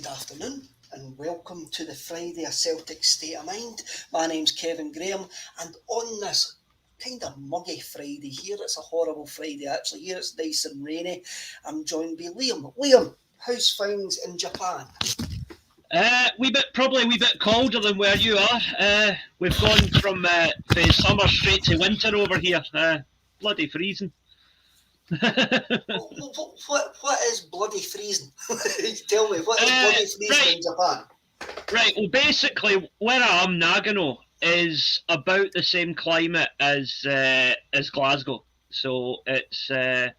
Good afternoon and welcome to the Friday of Celtic State of Mind. My name's Kevin Graham, and on this kind of muggy Friday here, it's a horrible Friday actually, here it's nice and rainy, I'm joined by Liam. Liam, how's things in Japan? Probably a wee bit colder than where you are. We've gone from summer straight to winter over here. Bloody freezing. What is bloody freezing? Tell me, what is bloody freezing in Japan? Right, well basically where I am, Nagano, is about the same climate as Glasgow. So it's, I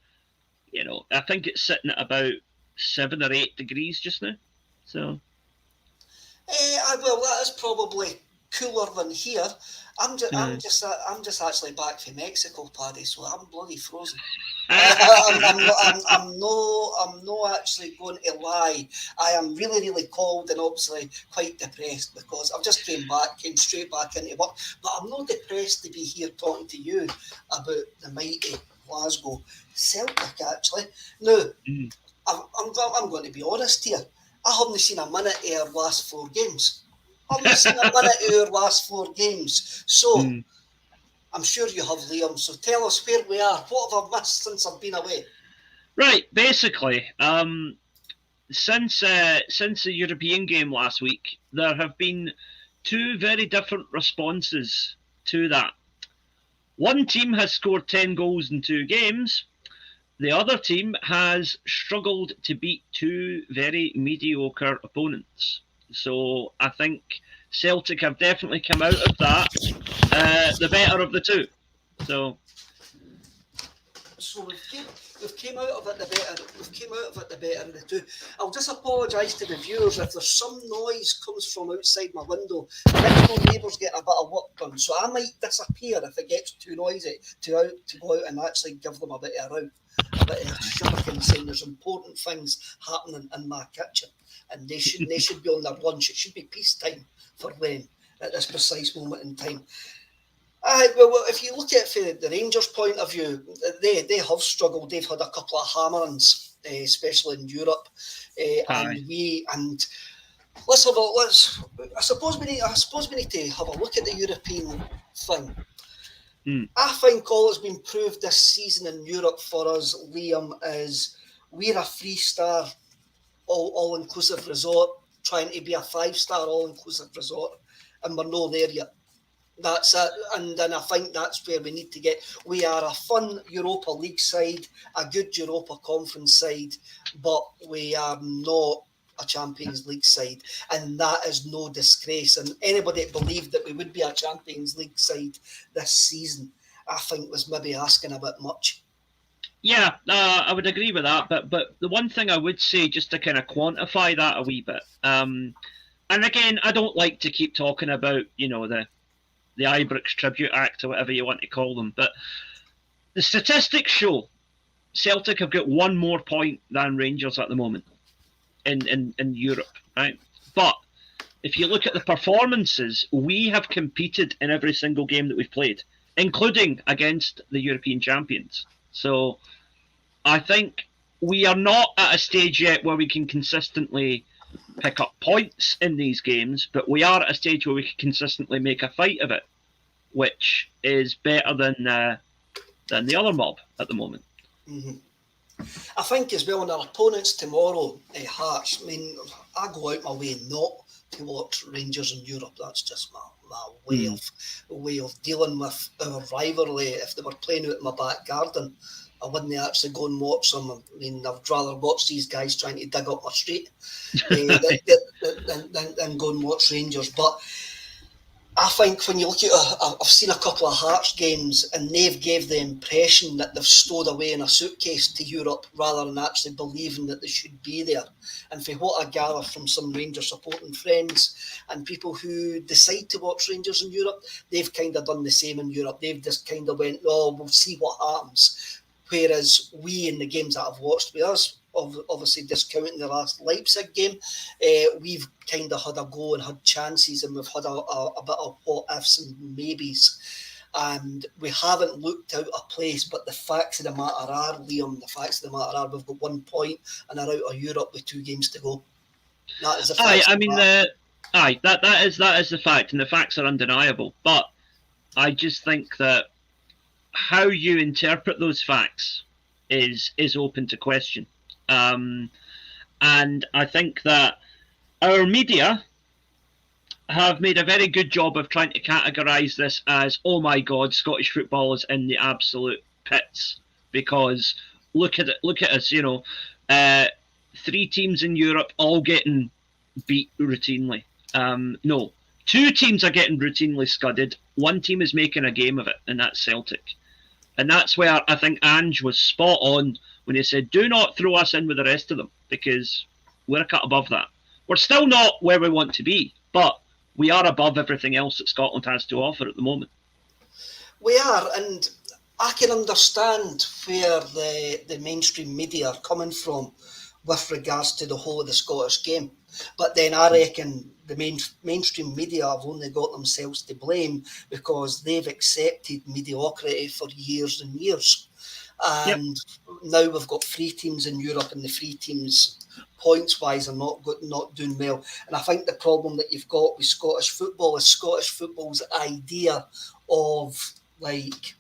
think it's sitting at about 7 or 8 degrees just now. So... well, that is probably cooler than here. I'm just actually back from Mexico, Paddy, so I'm bloody frozen. I'm not actually going to lie. I am really, really cold and obviously quite depressed because I've just came straight back into work. But I'm not depressed to be here talking to you about the mighty Glasgow Celtic, actually. Now, I'm going to be honest here. I haven't seen a minute of our last 4 games. So, I'm sure you have, Liam. So tell us where we are. What have I missed since I've been away? Right, basically, since the European game last week, there have been 2 very different responses to that. One team has scored 10 goals in 2 games. The other team has struggled to beat 2 very mediocre opponents. So I think Celtic have definitely come out of that the better of the 2. So we've came out of it the better. We've came out of it the better of the 2. I'll just apologise to the viewers if there's some noise comes from outside my window. The next door neighbours get a bit of work done, so I might disappear if it gets too noisy to go out and actually give them a bit of a route. A bit of shouting, saying there's important things happening in my kitchen, and they should be on their lunch. It should be peacetime for them at this precise moment in time. Well, if you look at it from the Rangers' point of view, they have struggled. They've had a couple of hammerings, especially in Europe, and I suppose we need to have a look at the European thing. I think all that's been proved this season in Europe for us, Liam, is we're a 3-star all-inclusive resort trying to be a 5-star all-inclusive resort, and we're not there yet. That's it, and I think that's where we need to get. We are a fun Europa League side, a good Europa Conference side, but we are not a Champions League side, and that is no disgrace. And anybody that believed that we would be a Champions League side this season, I think was maybe asking a bit much. Yeah, I would agree with that. But the one thing I would say, just to kind of quantify that a wee bit, and again, I don't like to keep talking about, the Ibrox Tribute Act or whatever you want to call them, but the statistics show Celtic have got 1 more point than Rangers at the moment in Europe, right? But if you look at the performances, we have competed in every single game that we've played, including against the European champions. So I think we are not at a stage yet where we can consistently pick up points in these games, but we are at a stage where we can consistently make a fight of it, which is better than the other mob at the moment. Mm-hmm. I think as well, on our opponents tomorrow, Hearts. I mean, I go out my way not to watch Rangers in Europe. That's just my way of dealing with our rivalry. If they were playing out in my back garden, I wouldn't actually go and watch them. I mean, I'd rather watch these guys trying to dig up my street than go and watch Rangers. But I think when you look at, I've seen a couple of Hearts games and they've gave the impression that they've stowed away in a suitcase to Europe rather than actually believing that they should be there. And for what I gather from some Rangers supporting friends and people who decide to watch Rangers in Europe, they've kind of done the same in Europe. They've just kind of went, we'll see what happens. Whereas we, in the games that I've watched with us, obviously discounting the last Leipzig game, we've kind of had a go and had chances, and we've had a bit of what ifs and maybes, and we haven't looked out of place. But the facts of the matter are, Liam, we've got 1 point and are out of Europe with 2 games to go. That is a Aye, fact. I mean, that is the fact, and the facts are undeniable. But I just think that how you interpret those facts is open to question. And I think that our media have made a very good job of trying to categorise this as, oh my God, Scottish football is in the absolute pits, because look at it, look at us, 3 teams in Europe all getting beat routinely. No, 2 teams are getting routinely scudded. 1 team is making a game of it, and that's Celtic. And that's where I think Ange was spot on when he said, do not throw us in with the rest of them, because we're a cut above that. We're still not where we want to be, but we are above everything else that Scotland has to offer at the moment. We are, and I can understand where the mainstream media are coming from with regards to the whole of the Scottish game. But then I reckon the mainstream media have only got themselves to blame, because they've accepted mediocrity for years and years. And now we've got 3 teams in Europe, and the 3 teams points-wise are not doing well. And I think the problem that you've got with Scottish football is Scottish football's idea of like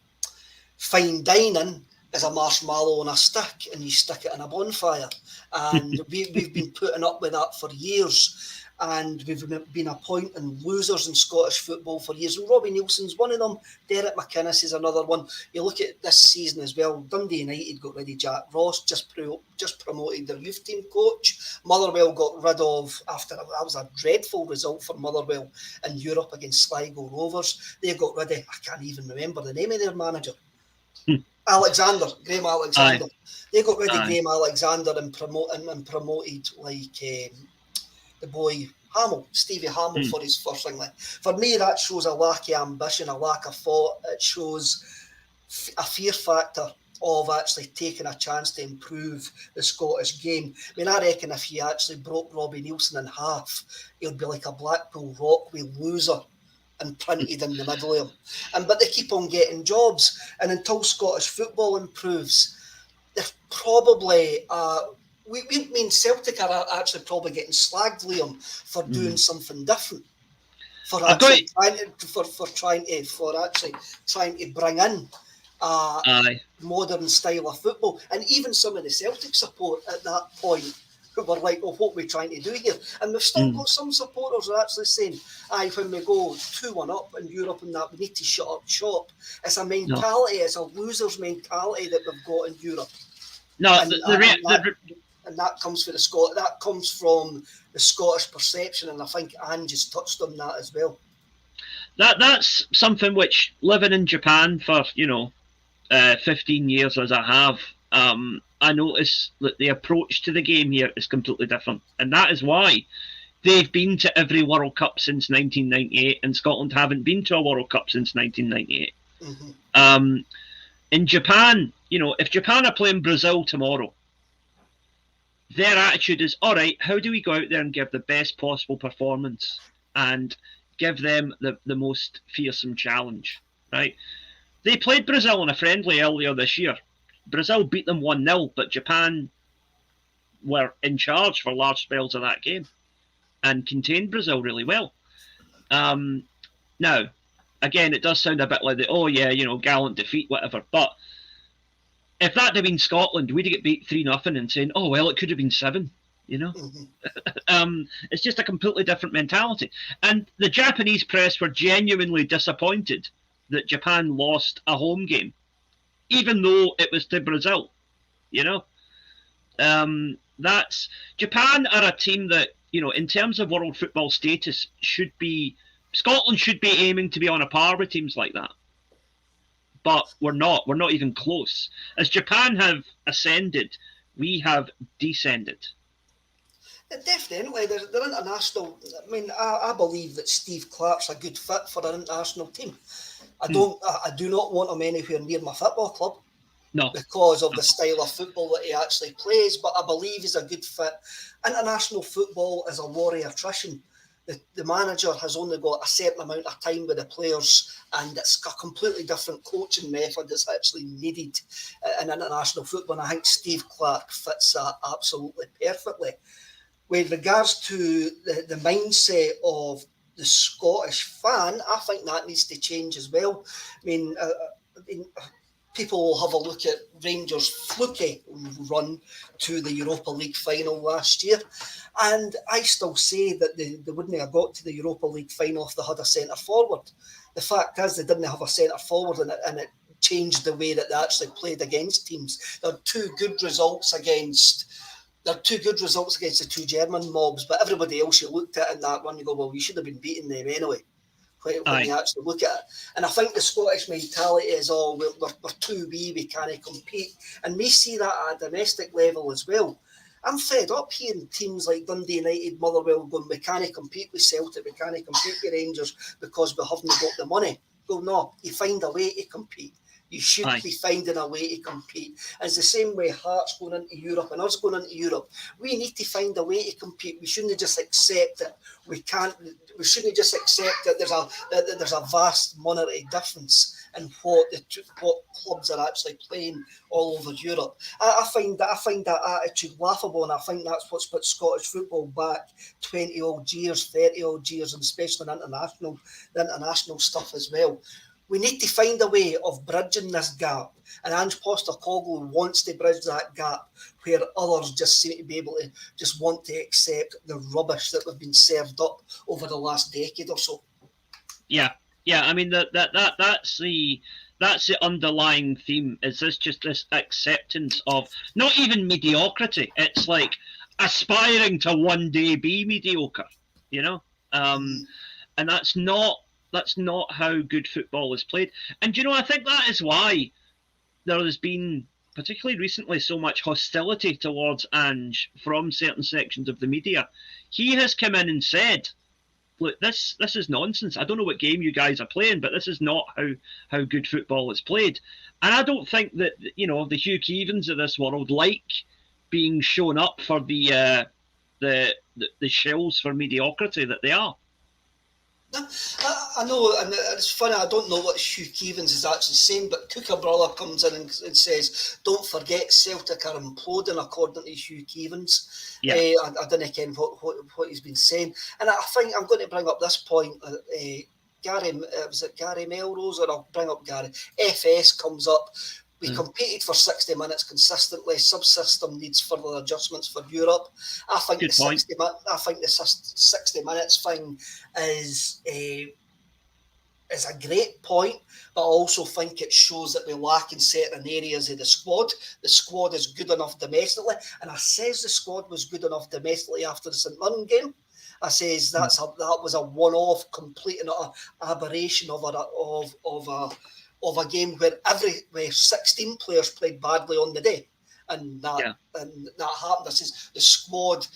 fine dining is a marshmallow on a stick, and you stick it in a bonfire. And we've been putting up with that for years. And we've been appointing losers in Scottish football for years. And Robbie Nielsen's one of them. Derek McInnes is another one. You look at this season as well. Dundee United got rid of Jack Ross, just promoted their youth team coach. Motherwell got rid of, after that was a dreadful result for Motherwell in Europe against Sligo Rovers. They got rid of, I can't even remember the name of their manager. Graham Alexander. Aye. They got rid of Graham Alexander and promoted the boy Stevie Hamill for his first thing. For me, that shows a lack of ambition, a lack of thought. It shows a fear factor of actually taking a chance to improve the Scottish game. I mean, I reckon if you actually broke Robbie Nielsen in half, he'd be like a Blackpool Rockway loser and printed in the middle of him. But they keep on getting jobs, and until Scottish football improves, they're probably we mean Celtic are actually probably getting slagged, Liam, for doing something different, for actually trying to bring in modern style of football. And even some of the Celtic support at that point were like, well, what are we trying to do here? And we've still got some supporters who are actually saying, when we go 2-1 up in Europe and that, we need to shut up shop. It's a mentality, it's a loser's mentality that we've got in Europe. No, and that comes from that comes from the Scottish perception, and I think Ange has touched on that as well. That's something which, living in Japan for 15 years as I have, I notice that the approach to the game here is completely different, and that is why they've been to every World Cup since 1998, and Scotland haven't been to a World Cup since 1998. Mm-hmm. In Japan, if Japan are playing Brazil tomorrow, their attitude is, all right, how do we go out there and give the best possible performance and give them the most fearsome challenge, right? They played Brazil in a friendly earlier this year. Brazil beat them 1-0, but Japan were in charge for large spells of that game and contained Brazil really well. Now, again, it does sound a bit like gallant defeat, whatever, but if that had been Scotland, we'd get beat 3-0 and saying, oh, well, it could have been 7, Mm-hmm. It's just a completely different mentality. And the Japanese press were genuinely disappointed that Japan lost a home game, even though it was to Brazil, that's Japan are a team that, in terms of world football status, Scotland should be aiming to be on a par with teams like that. But we're not even close. As Japan have ascended, we have descended. Definitely, they're international. I mean, I believe that Steve Clarke's a good fit for an international team. I do not want him anywhere near my football club. No. Because of the style of football that he actually plays, but I believe he's a good fit. International football is a war of attrition. The manager has only got a certain amount of time with the players, and it's a completely different coaching method that's actually needed in international football. And I think Steve Clarke fits that absolutely perfectly. with regards to the mindset of the Scottish fan, I think that needs to change as well. I mean, people will have a look at Rangers' fluky run to the Europa League final last year. And I still say that they wouldn't have got to the Europa League final if they had a centre forward. The fact is they didn't have a centre forward, and it changed the way that they actually played against teams. There are two good results against the two German mobs, but everybody else you looked at in that one, you go, well, you should have been beating them anyway. When you actually look at it. And I think the Scottish mentality is, we're too wee, we can't compete. And we see that at a domestic level as well. I'm fed up hearing teams like Dundee United, Motherwell going, we can't compete with Celtic, we can't compete with Rangers because we haven't got the money. Well, no, you find a way to compete. You should be finding a way to compete. And it's the same way Hearts going into Europe and us going into Europe. We need to find a way to compete. We shouldn't just accept that we can't. We shouldn't just accept that there's a vast monetary difference in what clubs are actually playing all over Europe. I find that attitude laughable, and I think that's what's put Scottish football back 20 odd years, 30 odd years, and especially in the international stuff as well. We need to find a way of bridging this gap. And Ange Postecoglou wants to bridge that gap where others just seem to be able to just want to accept the rubbish that we've been served up over the last decade or so. Yeah. I mean, that's the underlying theme. Is this acceptance of not even mediocrity? It's like aspiring to one day be mediocre, and that's not how good football is played. And I think that is why there has been, particularly recently, so much hostility towards Ange from certain sections of the media. He has come in and said, look, this is nonsense. I don't know what game you guys are playing, but this is not how good football is played. And I don't think that, the Hugh Keevans of this world like being shown up for the shells for mediocrity that they are. I know, and it's funny, I don't know what Hugh Keevans is actually saying, but Kookaburra comes in and says, don't forget Celtic are imploding, according to Hugh Keevans. Yeah. I don't know what he's been saying. And I think I'm going to bring up this point. Was it Gary Melrose, or I'll bring up Gary. FS comes up. We competed for 60 minutes consistently. Subsystem needs further adjustments for Europe. I think the 60 minutes thing is a great point, but I also think it shows that we lack in certain areas of the squad. The squad is good enough domestically, and I says the squad was good enough domestically after the St Mirren game. I says that was a one-off, complete and utter aberration of a game where 16 players played badly on the day, and that happened. I says the squad.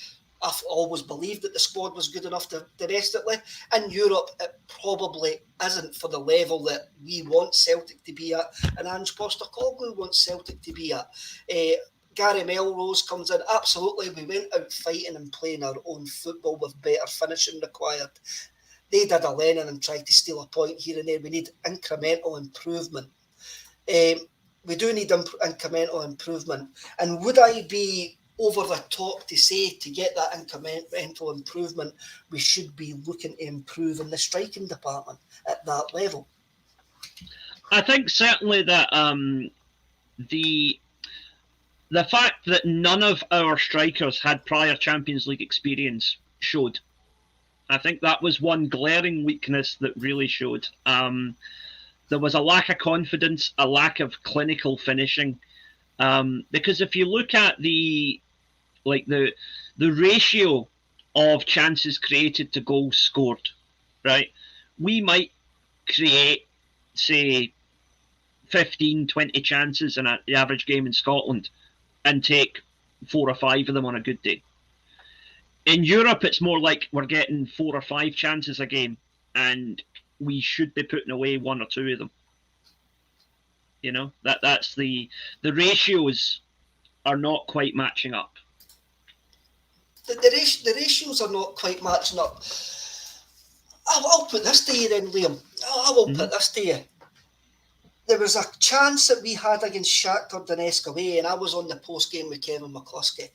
I've always believed that the squad was good enough domestically. In Europe, it probably isn't for the level that we want Celtic to be at, and Ange Postecoglou wants Celtic to be at. Gary Melrose comes in. Absolutely, we went out fighting and playing our own football with better finishing required. They did a Lennon and tried to steal a point here and there. We need incremental improvement. We do need incremental improvement. And would I be over the top to say, to get that incremental improvement, we should be looking to improve in the striking department at that level? I think certainly that the fact that none of our strikers had prior Champions League experience showed. I think that was one glaring weakness that really showed. There was a lack of confidence, a lack of clinical finishing. Because if you look at the ratio of chances created to goals scored, right? We might create, say, 15, 20 chances in the average game in Scotland and take 4 or 5 of them on a good day. In Europe, it's more like we're getting 4 or 5 chances a game, and we should be putting away 1 or 2 of them. That's the ratios are not quite matching up. The ratios are not quite matching up. I'll put this to you then, Liam. I will put this to you. There was a chance that we had against Shakhtar Donetsk away, and I was on the post game with Kevin McCluskey.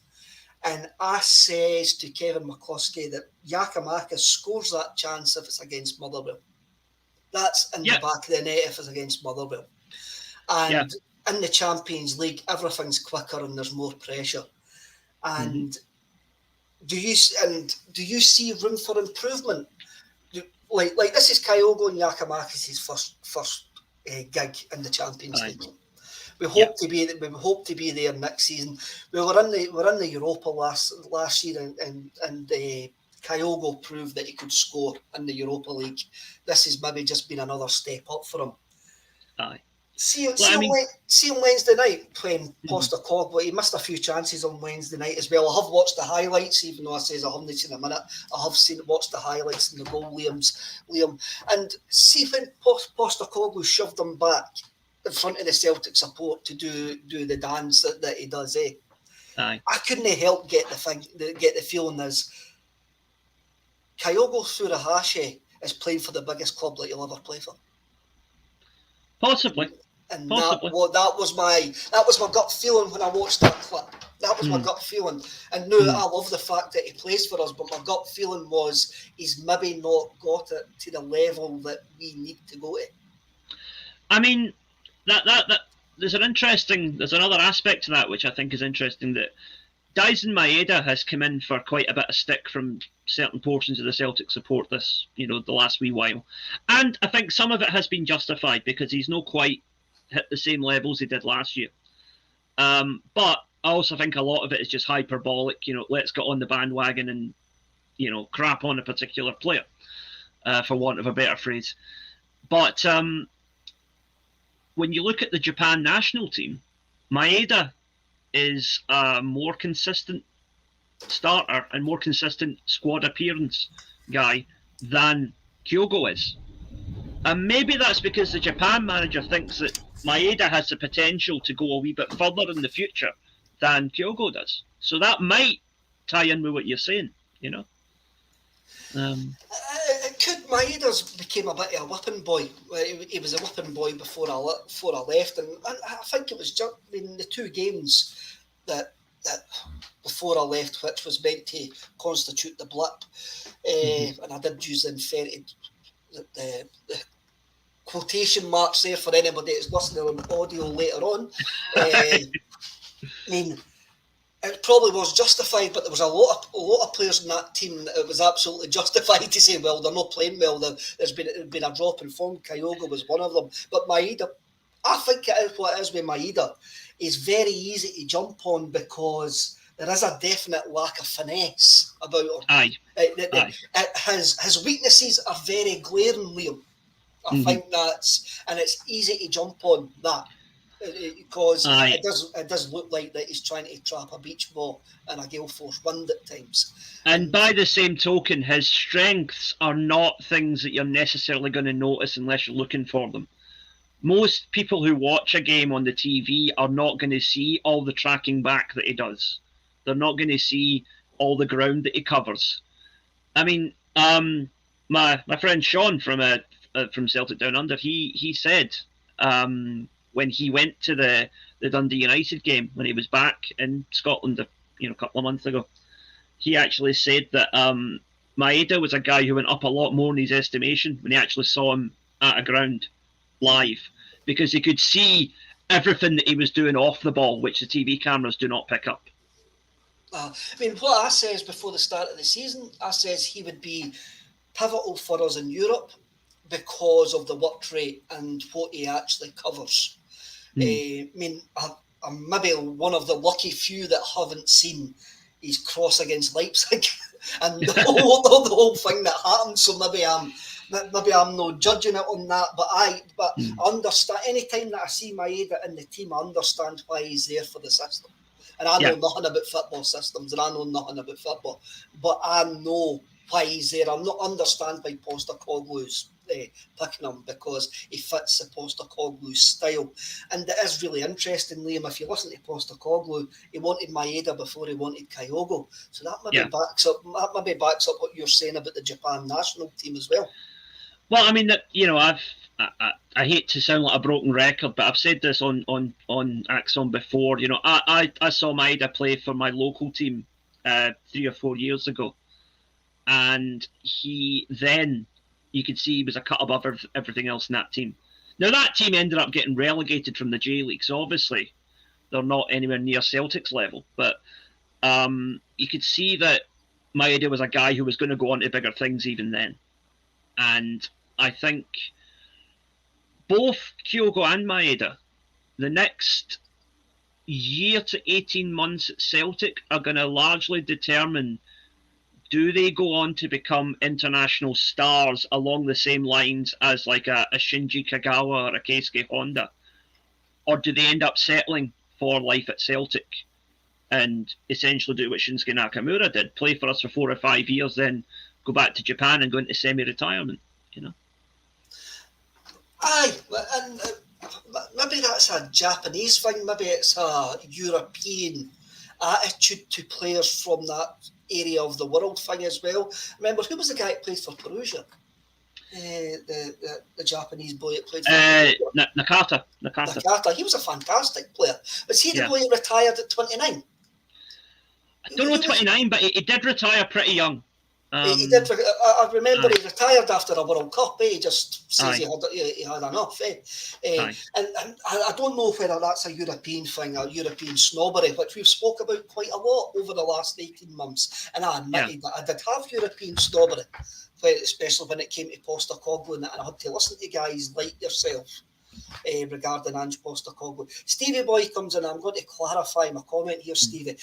And I says to Kevin McCluskey that Giakoumakis scores that chance if it's against Motherwell. That's in the back of the net if it's against Motherwell. And in the Champions League, everything's quicker and there's more pressure. And do you see room for improvement? Like this is Kyogo and Giakoumakis' first gig in the Champions League. We hope to be there next season. We were in the Europa last year, and Kyogo proved that he could score in the Europa League. This has maybe just been another step up for him. Aye. See on Wednesday night playing Postecoglou. He missed a few chances on Wednesday night as well. I have watched the highlights, even though I says I haven't seen a minute. I have watched the highlights in the goal, Liam, and see when Postecoglou shoved him back in front of the Celtic support to do the dance that he does. Aye. I couldn't help get the feeling as Kyogo Furuhashi is playing for the biggest club that he'll ever play for. Possibly. And that was my gut feeling when I watched that clip. That was my gut feeling. And no, I love the fact that he plays for us, but my gut feeling was he's maybe not got it to the level that we need to go to. I mean, that there's another aspect to that which I think is interesting, that Daisen Maeda has come in for quite a bit of stick from certain portions of the Celtic support the last wee while. And I think some of it has been justified because he's not quite hit the same levels he did last year. But I also think a lot of it is just hyperbolic, let's get on the bandwagon and, crap on a particular player, for want of a better phrase. But when you look at the Japan national team, Maeda is a more consistent starter and more consistent squad appearance guy than Kyogo is. And maybe that's because the Japan manager thinks that Maeda has the potential to go a wee bit further in the future than Kyogo does. So that might tie in with what you're saying, It could. Maeda's became a bit of a whipping boy. He was a whipping boy before I left, and I think it was just in the two games that before I left, which was meant to constitute the blip, and I did use the quotation marks there for anybody that's listening on audio later on. I mean, it probably was justified, but there was a lot of players in that team that it was absolutely justified to say, well, they're not playing well. There's been a drop in form. Kyogo was one of them, but Maeda, I think it is what it is with Maeda. Is very easy to jump on because there is a definite lack of finesse about him. Aye. His weaknesses are very glaring, Liam. I think and it's easy to jump on that because it does look like that he's trying to trap a beach ball in a gale force wind at times. And by the same token, his strengths are not things that you're necessarily going to notice unless you're looking for them. Most people who watch a game on the TV are not going to see all the tracking back that he does. They're not going to see all the ground that he covers. I mean, my friend Sean from Celtic Down Under, he said when he went to the Dundee United game when he was back in Scotland a couple of months ago, he actually said that Maeda was a guy who went up a lot more in his estimation when he actually saw him at a ground live, because he could see everything that he was doing off the ball, which the TV cameras do not pick up. I mean, what I says before the start of the season, I says he would be pivotal for us in Europe because of the work rate and what he actually covers. I mean, I'm maybe one of the lucky few that haven't seen his cross against Leipzig and the whole thing that happened. So maybe I'm not judging it on that, but I understand. Anytime that I see Maeda in the team, I understand why he's there for the system. And I know nothing about football systems, and I know nothing about football, but I know why he's there. I'm not understand why Postecoglou's picking him, because he fits the Postecoglou style. And it is really interesting, Liam, if you listen to Postecoglou, he wanted Maeda before he wanted Kyogo. So that maybe backs up what you're saying about the Japan national team as well. Well, I mean, I hate to sound like a broken record, but I've said this on Axon before. I saw Maeda play for my local team 3 or 4 years ago. And he then, you could see he was a cut above everything else in that team. Now, that team ended up getting relegated from the J-League, so obviously they're not anywhere near Celtic's level. But you could see that Maeda was a guy who was going to go on to bigger things even then. And I think both Kyogo and Maeda, the next year to 18 months at Celtic are going to largely determine, do they go on to become international stars along the same lines as like a Shinji Kagawa or a Keisuke Honda? Or do they end up settling for life at Celtic and essentially do what Shinsuke Nakamura did, play for us for 4 or 5 years, then go back to Japan and go into semi-retirement, you know? Aye, and maybe that's a Japanese thing, maybe it's a European attitude to players from that area of the world thing as well. Remember, who was the guy that played for Perugia? The Japanese boy that played for Perugia? Nakata. He was a fantastic player. Was he the boy who retired at 29? I don't know 29, but he did retire pretty young. He did. I remember he retired after a World Cup. He just says he had enough. And I don't know whether that's a European thing, a European snobbery, which we've spoke about quite a lot over the last 18 months. And I admitted that I did have European snobbery, especially when it came to Postecoglou, and I had to listen to guys like yourself regarding Ange Postecoglou. Stevie Boy comes in. I'm going to clarify my comment here, Stevie.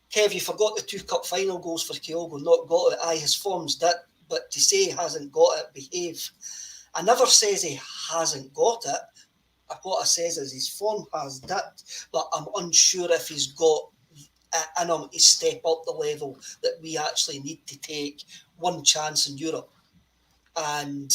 Kev, you forgot the 2 cup final goals for Kyogo, not got it. Aye, his form's did, but to say he hasn't got it, behave. I never says he hasn't got it. What I says is his form has dipped, but I'm unsure if he's got it in him to step up the level that we actually need to take one chance in Europe. And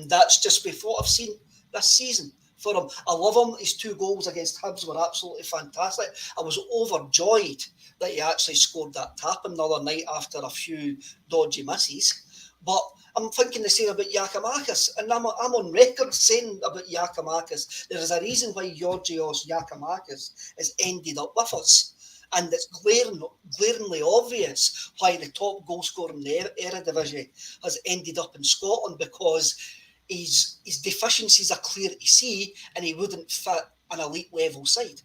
that's just before I've seen this season for him. I love him. His 2 goals against Hibs were absolutely fantastic. I was overjoyed that he actually scored that tap-in the other night after a few dodgy misses. But I'm thinking the same about Giakoumakis, and I'm on record saying about Giakoumakis, there is a reason why Georgios Giakoumakis has ended up with us. And it's glaringly obvious why the top goal scorer in the Eredivisie has ended up in Scotland, because his deficiencies are clear to see, and he wouldn't fit an elite level side.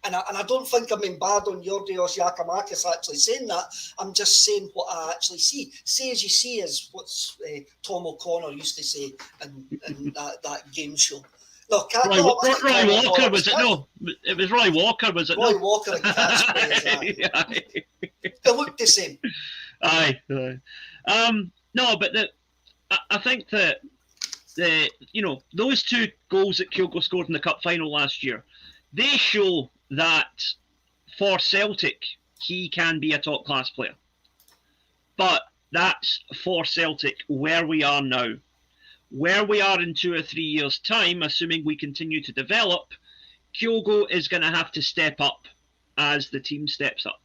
And I don't think I'm being bad on Georgios Giakoumakis actually saying that. I'm just saying what I actually see. Say as you see is what Tom O'Connor used to say in that game show. No, Roy Walker, was it? No, it was Roy Walker, was it? Roy Walker and Cats players. They look the same. Aye. No, but I think that those 2 goals that Kyogo scored in the cup final last year, they show that for Celtic he can be a top class player. But that's for Celtic where we are now. Where we are in 2 or 3 years' time, assuming we continue to develop, Kyogo is going to have to step up as the team steps up,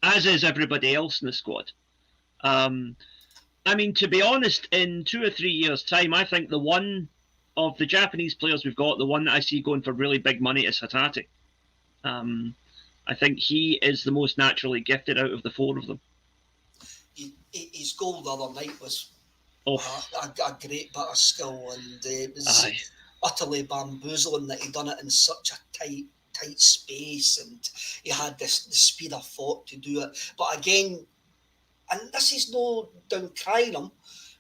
as is everybody else in the squad. I mean, to be honest, in 2 or 3 years' time, I think the one of the Japanese players we've got, the one that I see going for really big money is Hatate. I think he is the most naturally gifted out of the 4 of them. His goal the other night was a great bit of skill, and it was utterly bamboozling that he done it in such a tight space, and he had the speed of thought to do it. But again, and this is no down crying him,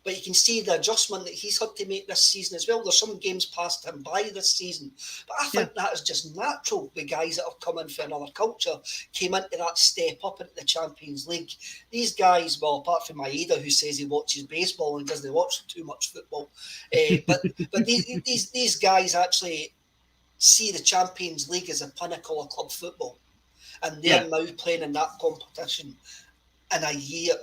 but you can see the adjustment that he's had to make this season as well. There's some games passed him by this season, but I think that is just natural. The guys that have come in for another culture came into that step up into the Champions League. These guys, well, apart from Maeda, who says he watches baseball and doesn't watch too much football, but these guys actually see the Champions League as a pinnacle of club football, and they're now playing in that competition in a year.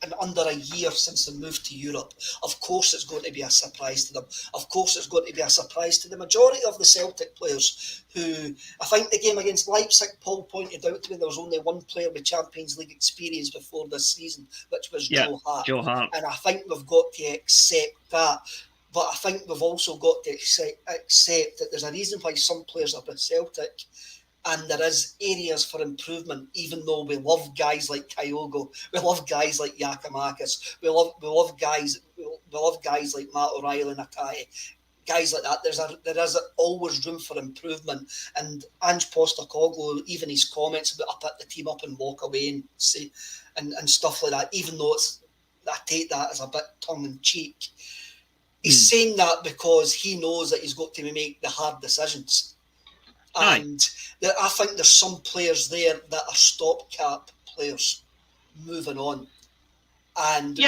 And under a year since they moved to Europe. Of course it's going to be a surprise to them. Of course it's going to be a surprise to the majority of the Celtic players, who, I think the game against Leipzig, Paul pointed out to me there was only one player with Champions League experience before this season, which was Joe Hart. And I think we've got to accept that. But I think we've also got to accept that there's a reason why some players are with Celtic and there is areas for improvement, even though we love guys like Kyogo, we love guys like Giakoumakis, we love guys like Matt O'Reilly and Atai, guys like that. There is always room for improvement. And Ange Postecoglou, even his comments about up at the team up and walk away and say and stuff like that, even though I take that as a bit tongue in cheek. He's saying that because he knows that he's got to make the hard decisions. And I think there's some players there that are stopgap players moving on. And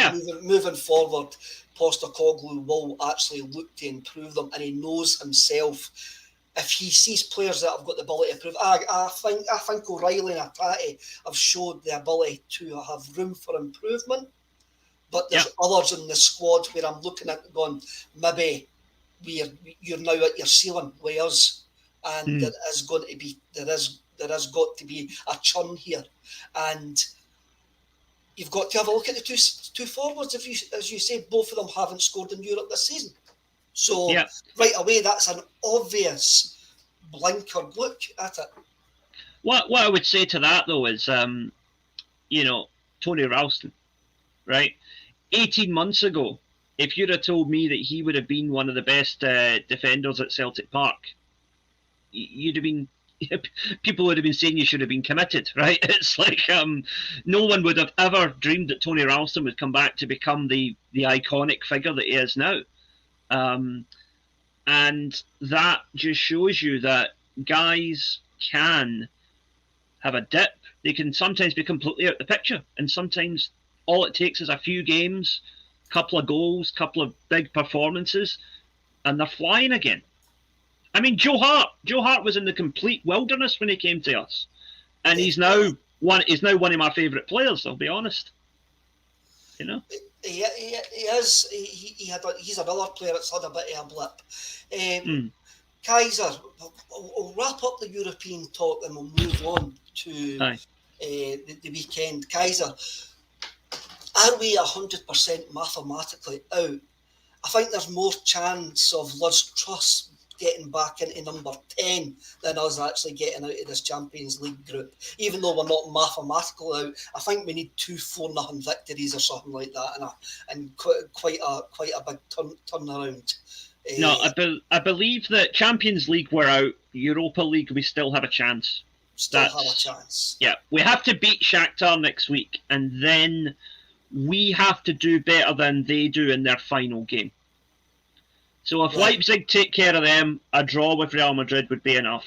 moving forward, Postecoglou will actually look to improve them, and he knows himself if he sees players that have got the ability to improve. I think O'Reilly and Atati have showed the ability to have room for improvement, but there's others in the squad where I'm looking at going, maybe you're now at your ceiling with us, and there has got to be a churn here, and you've got to have a look at the two forwards. As you say, both of them haven't scored in Europe this season. So right away, that's an obvious blinkered look at it. What I would say to that though is, Tony Ralston, right? 18 months ago, if you'd have told me that he would have been one of the best defenders at Celtic Park, you'd have been. People would have been saying you should have been committed, right? It's like no one would have ever dreamed that Tony Ralston would come back to become the iconic figure that he is now. And that just shows you that guys can have a dip. They can sometimes be completely out of the picture, and sometimes all it takes is a few games, couple of goals, couple of big performances, and they're flying again. I mean, Joe Hart was in the complete wilderness when he came to us, and he's now one of my favourite players. I'll be honest. He is. He's another player that's had a bit of a blip. Kaiser, we'll wrap up the European talk and we'll move on to the weekend. Kaiser, are we 100% mathematically out? I think there's more chance of Liz Truss getting back into number 10 than us actually getting out of this Champions League group. Even though we're not mathematically out, I think we need 2 4-0 victories or something like that, and quite a big turnaround. No, I believe that Champions League we're out. Europa League we still have a chance. Have a chance. Yeah, we have to beat Shakhtar next week, and then we have to do better than they do in their final game. So if Leipzig take care of them, a draw with Real Madrid would be enough.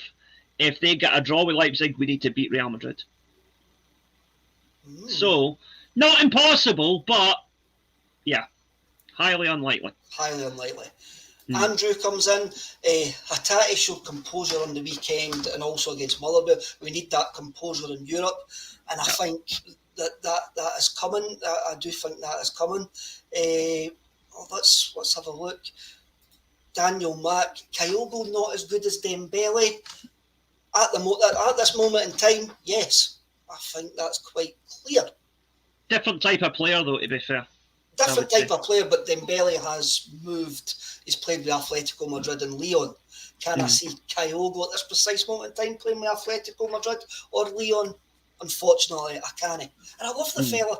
If they get a draw with Leipzig, we need to beat Real Madrid. So, not impossible, but, highly unlikely. Highly unlikely. Andrew comes in. Hatate showed composure on the weekend and also against Motherwell. We need that composure in Europe, and I think that is coming. I do think that is coming. Let's have a look. Daniel Mack, Kyogo not as good as Dembele at this moment in time. Yes, I think that's quite clear. Different type of player, though. To be fair, different type of player, but Dembele has moved. He's played with Atletico Madrid and Lyon. Can I see Kyogo at this precise moment in time playing with Atletico Madrid or Lyon? Unfortunately, I can't. And I love the fella,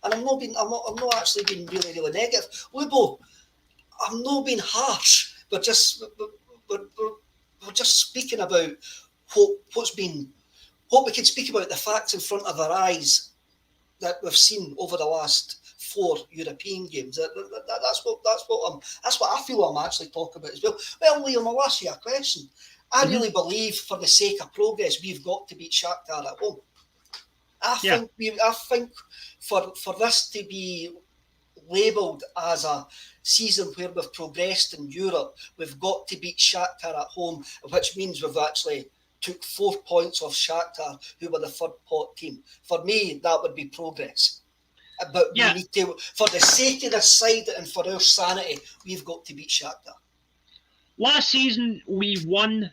and I'm not actually being really, really negative. Lubo, I'm not being harsh. We're just speaking about what we can speak about, the facts in front of our eyes that we've seen over the last 4 European games. That's what I feel I'm actually talking about as well. Well, Liam, I'll ask you a question. I really believe, for the sake of progress, we've got to beat Shakhtar at home. I think for this to be labelled as a season where we've progressed in Europe, we've got to beat Shakhtar at home, which means we've actually took 4 points off Shakhtar, who were the third pot team. For me, that would be progress. But we need to, for the sake of the side and for our sanity, we've got to beat Shakhtar. Last season, we won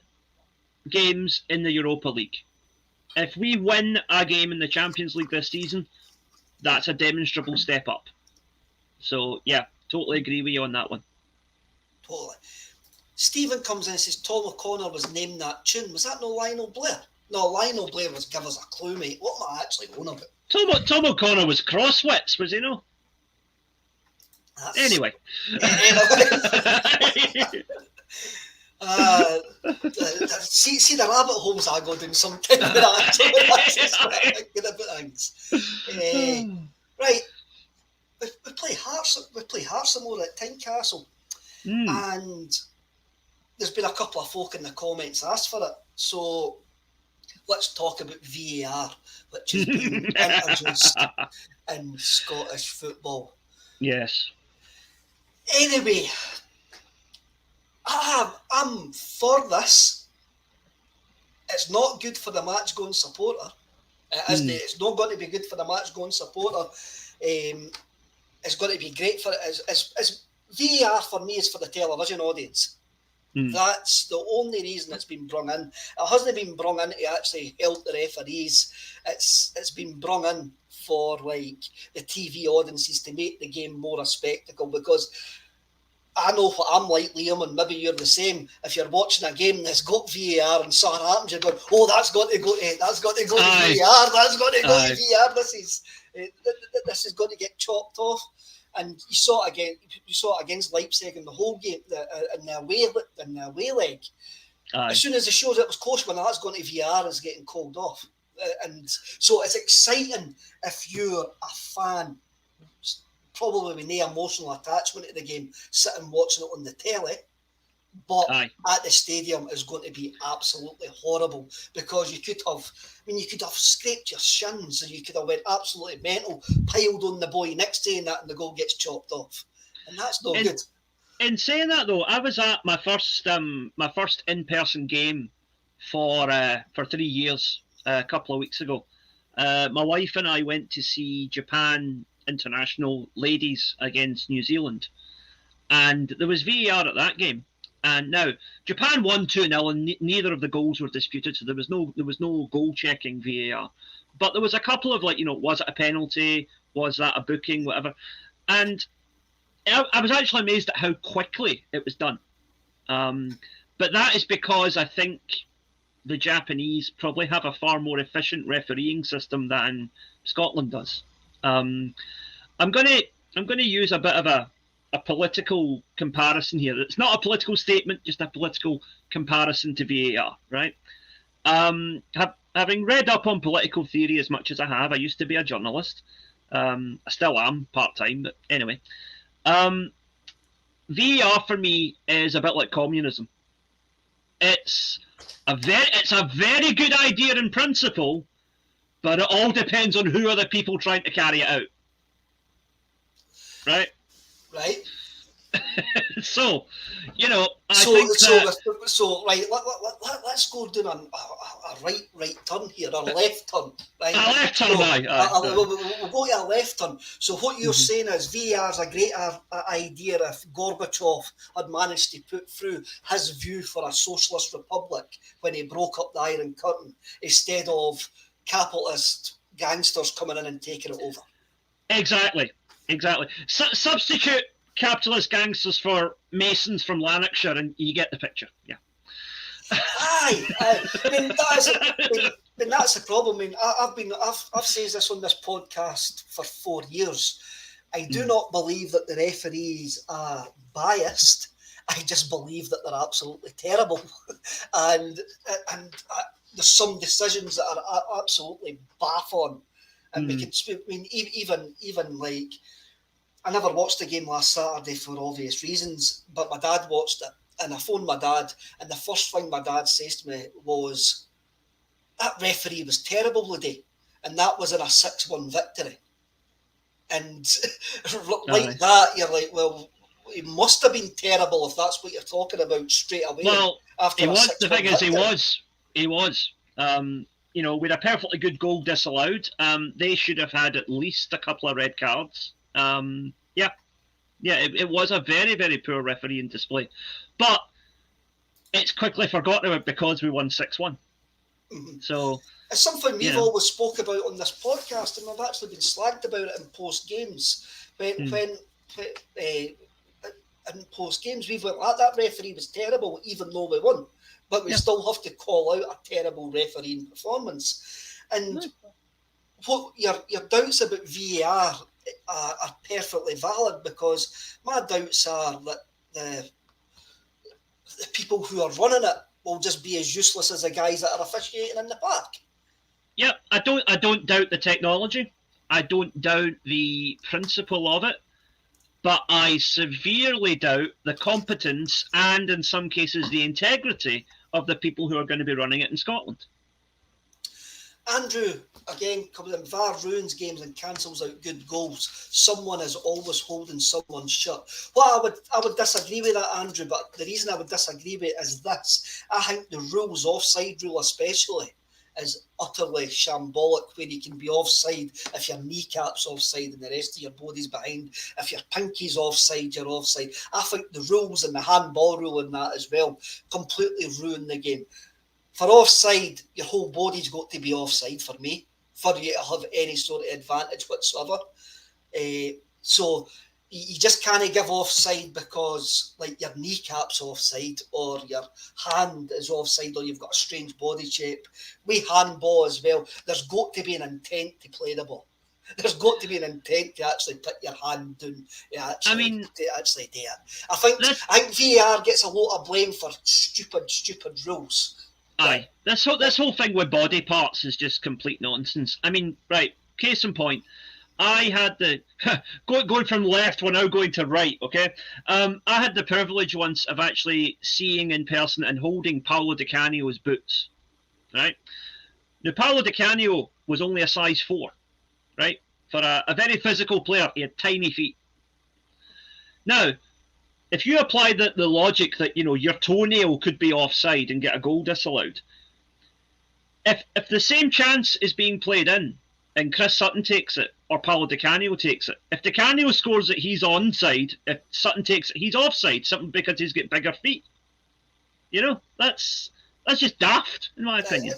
games in the Europa League. If we win a game in the Champions League this season, that's a demonstrable step up. So, totally agree with you on that one. Totally. Stephen comes in and says Tom O'Connor was named that tune. Was that no Lionel Blair? No, Lionel Blair was give us a clue, mate. What am I actually going about? Tom O'Connor was crosswits, was he no? Anyway. See the rabbit holes I go down sometimes when I actually thinking about things. Right, we play Hearts tomorrow at Tynecastle, and there's been a couple of folk in the comments asked for it. So let's talk about VAR, which has been introduced in Scottish football. Yes. Anyway, I'm for this. It's not good for the match-going supporter. It's not going to be good for the match-going supporter. It's going to be great for it. As VAR for me is for the television audience. That's the only reason it's been brung in. It hasn't been brung in to actually help the referees. It's been brung in for like the TV audiences to make the game more a spectacle, because I know what I'm like, Liam, and maybe you're the same. If you're watching a game that's got VAR and something happens, you're going, "Oh, that's got to go to VAR. That's got to go to VAR. This is going to get chopped off." And you saw it against Leipzig in the whole game, in the away leg. As soon as it shows it was close, when that's going to VAR, is getting called off. And so it's exciting if you're a fan, probably with no emotional attachment to the game, sitting watching it on the telly. But at the stadium is going to be absolutely horrible, because you could have scraped your shins, and you could have went absolutely mental, piled on the boy next to you, and the goal gets chopped off, and that's not good. In saying that though, I was at my first in-person game for 3 years a couple of weeks ago. My wife and I went to see Japan International ladies against New Zealand, and there was VAR at that game. And now Japan won 2-0, and neither of the goals were disputed, so there was no goal checking VAR. But there was a couple of was it a penalty? Was that a booking? Whatever. And I was actually amazed at how quickly it was done. But that is because I think the Japanese probably have a far more efficient refereeing system than Scotland does. I'm going to use a bit of a political comparison here. It's not a political statement, just a political comparison to VAR, right? Having read up on political theory as much as I have, I used to be a journalist. I still am, part-time, but anyway. VAR for me is a bit like communism. It's a very good idea in principle, but it all depends on who are the people trying to carry it out. Right? Right. So, I think let's go down a right turn here, or a left turn, right? A left turn, we'll go to a left turn. So what you're saying is VAR is a great idea if Gorbachev had managed to put through his view for a socialist republic when he broke up the Iron Curtain, instead of capitalist gangsters coming in and taking it over. Exactly. Substitute capitalist gangsters for Masons from Lanarkshire, and you get the picture. Yeah. I mean, that's the problem. I mean, I've said this on this podcast for 4 years. I do not believe that the referees are biased. I just believe that they're absolutely terrible, and there's some decisions that are absolutely baffling. And we could, I mean, even like, I never watched the game last Saturday for obvious reasons, but my dad watched it, and I phoned my dad, and the first thing my dad says to me was, "That referee was terrible today," and that was in a 6-1 victory. And that, you're like, well, he must have been terrible if that's what you're talking about straight away. Well, after he was. The thing is, he was. With a perfectly good goal disallowed, they should have had at least a couple of red cards. It was a very, very poor refereeing display. But it's quickly forgotten about because we won 6-1. Mm-hmm. So it's something we've always spoke about on this podcast, and we've actually been slagged about it in post-games. When in post-games, we've went, that referee was terrible, even though we won. but we still have to call out a terrible refereeing performance. And what your doubts about VAR are perfectly valid, because my doubts are that the people who are running it will just be as useless as the guys that are officiating in the park. Yeah, I don't doubt the technology. I don't doubt the principle of it, but I severely doubt the competence and, in some cases, the integrity of the people who are going to be running it in Scotland. Andrew, again, comes in, VAR ruins games and cancels out good goals. Someone is always holding someone's shirt. Well, I would disagree with that, Andrew, but the reason I would disagree with it is this. I think the rules, offside rule especially, is utterly shambolic, where you can be offside if your kneecap's offside and the rest of your body's behind. If your pinky's offside, you're offside. I think the rules and the handball rule in that as well completely ruin the game. For offside, your whole body's got to be offside for me, for you to have any sort of advantage whatsoever. So you just can't give offside because, like, your kneecap's offside or your hand is offside or you've got a strange body shape. With handball as well, there's got to be an intent to play the ball. There's got to be an intent to actually put your hand down, to actually do it. I think VAR gets a lot of blame for stupid rules. Aye, this whole thing with body parts is just complete nonsense. I mean, right, case in point, I had the going from left, we're now going to right. Okay, I had the privilege once of actually seeing in person and holding Paolo Di Canio's boots. Right, now Paolo Di Canio was only a size 4, right? For a very physical player, he had tiny feet. Now, if you apply the logic that, you know, your toenail could be offside and get a goal disallowed, if the same chance is being played in and Chris Sutton takes it or Paolo Di Canio takes it, if Di Canio scores it, he's onside. If Sutton takes it, he's offside, simply because he's got bigger feet. You know, that's just daft, in my opinion.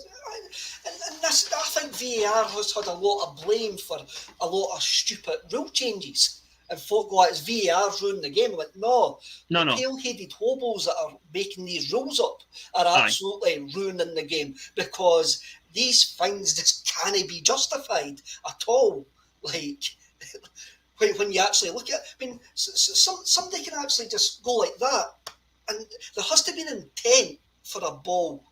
And this, I think VAR has had a lot of blame for a lot of stupid rule changes. And folk go, like, it's VAR ruining the game. I'm like, no. Pale-headed hobos that are making these rules up are absolutely ruining the game, because these things just can't be justified at all. Like, when you actually look at it, I mean, somebody can actually just go like that, and there has to be an intent for a ball.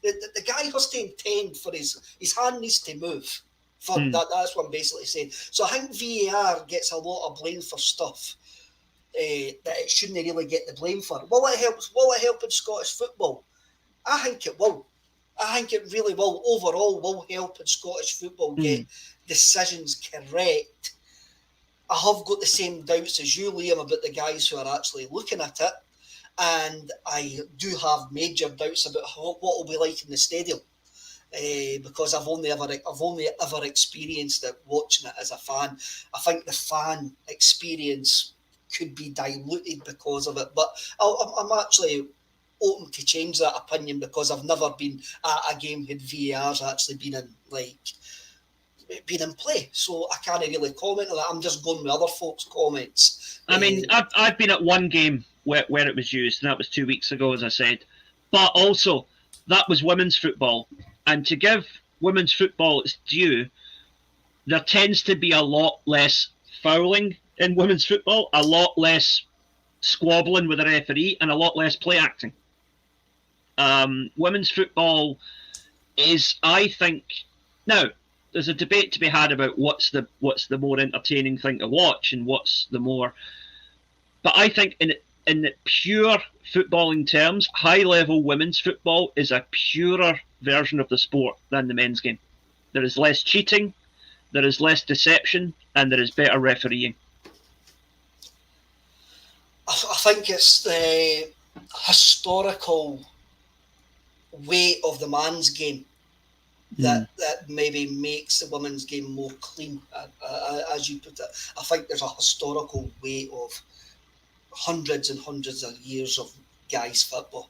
The guy has to intend for his hand needs to move. That's what I'm basically saying. So I think VAR gets a lot of blame for stuff that it shouldn't really get the blame for. Will it help in Scottish football? I think it will. I think it really will. Overall, will help in Scottish football get decisions correct. I have got the same doubts as you, Liam, about the guys who are actually looking at it, and I do have major doubts about what it'll be like in the stadium. Because I've only ever experienced it watching it as a fan. I think the fan experience could be diluted because of it, but I'm actually open to change that opinion, because I've never been at a game where VAR's actually been in play, so I can't really comment on that. I'm just going with other folks' comments. I mean, I've been at one game where it was used, and that was 2 weeks ago, as I said, but also that was women's football. And to give women's football its due, there tends to be a lot less fouling in women's football, a lot less squabbling with the referee, and a lot less play acting. Women's football is, I think, now there's a debate to be had about what's the more entertaining thing to watch and what's the more. But I think in the pure footballing terms, high-level women's football is a purer version of the sport than the men's game. There is less cheating, there is less deception, and there is better refereeing. I think it's the historical weight of the man's game that maybe makes the women's game more clean, as you put it. I think there's a historical weight of hundreds and hundreds of years of guys' football.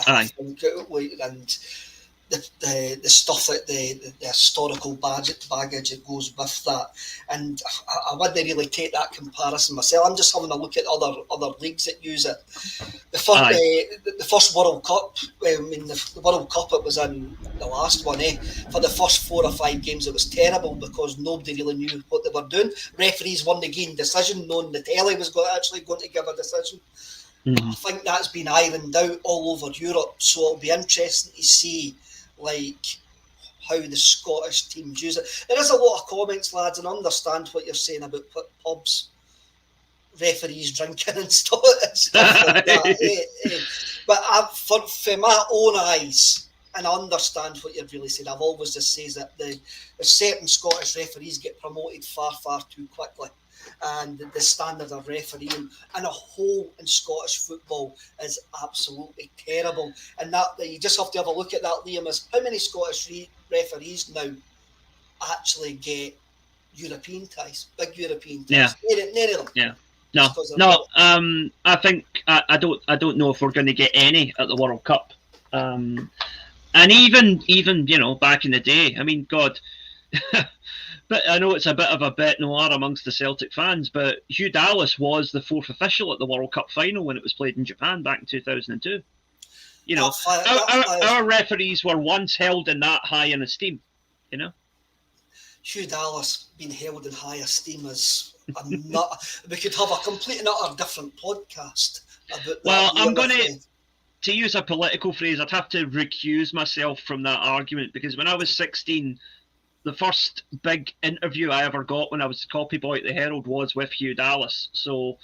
And the stuff that the historical baggage that goes with that, and I wouldn't really take that comparison myself. I'm just having a look at other leagues that use it. The first World Cup, the World Cup it was in the last one. For the first 4 or 5 games, it was terrible because nobody really knew what they were doing. Referees weren't getting decision, knowing the telly was actually going to give a decision. Mm-hmm. I think that's been ironed out all over Europe, so it'll be interesting to see how the Scottish teams use it. There is a lot of comments, lads, and I understand what you're saying about pubs, referees drinking and stuff like that. But for my own eyes, and I understand what you're really saying, I've always just said that the certain Scottish referees get promoted far, far too quickly. And the standard of refereeing and a whole in Scottish football is absolutely terrible. And that you just have to have a look at that, Liam, is how many Scottish referees now actually get European ties, big European ties. None of them. Yeah. No. I think I don't know if we're going to get any at the World Cup. And even back in the day, I mean, God. But I know it's a bit of a bet noir amongst the Celtic fans, but Hugh Dallas was the 4th official at the World Cup final when it was played in Japan back in 2002. Our referees were once held in that high in esteem, Hugh Dallas being held in high esteem is we could have a complete and utter different podcast about that. Well, I'm going to use a political phrase, I'd have to recuse myself from that argument, because when I was 16, the first big interview I ever got when I was the copy boy at the Herald was with Hugh Dallas. So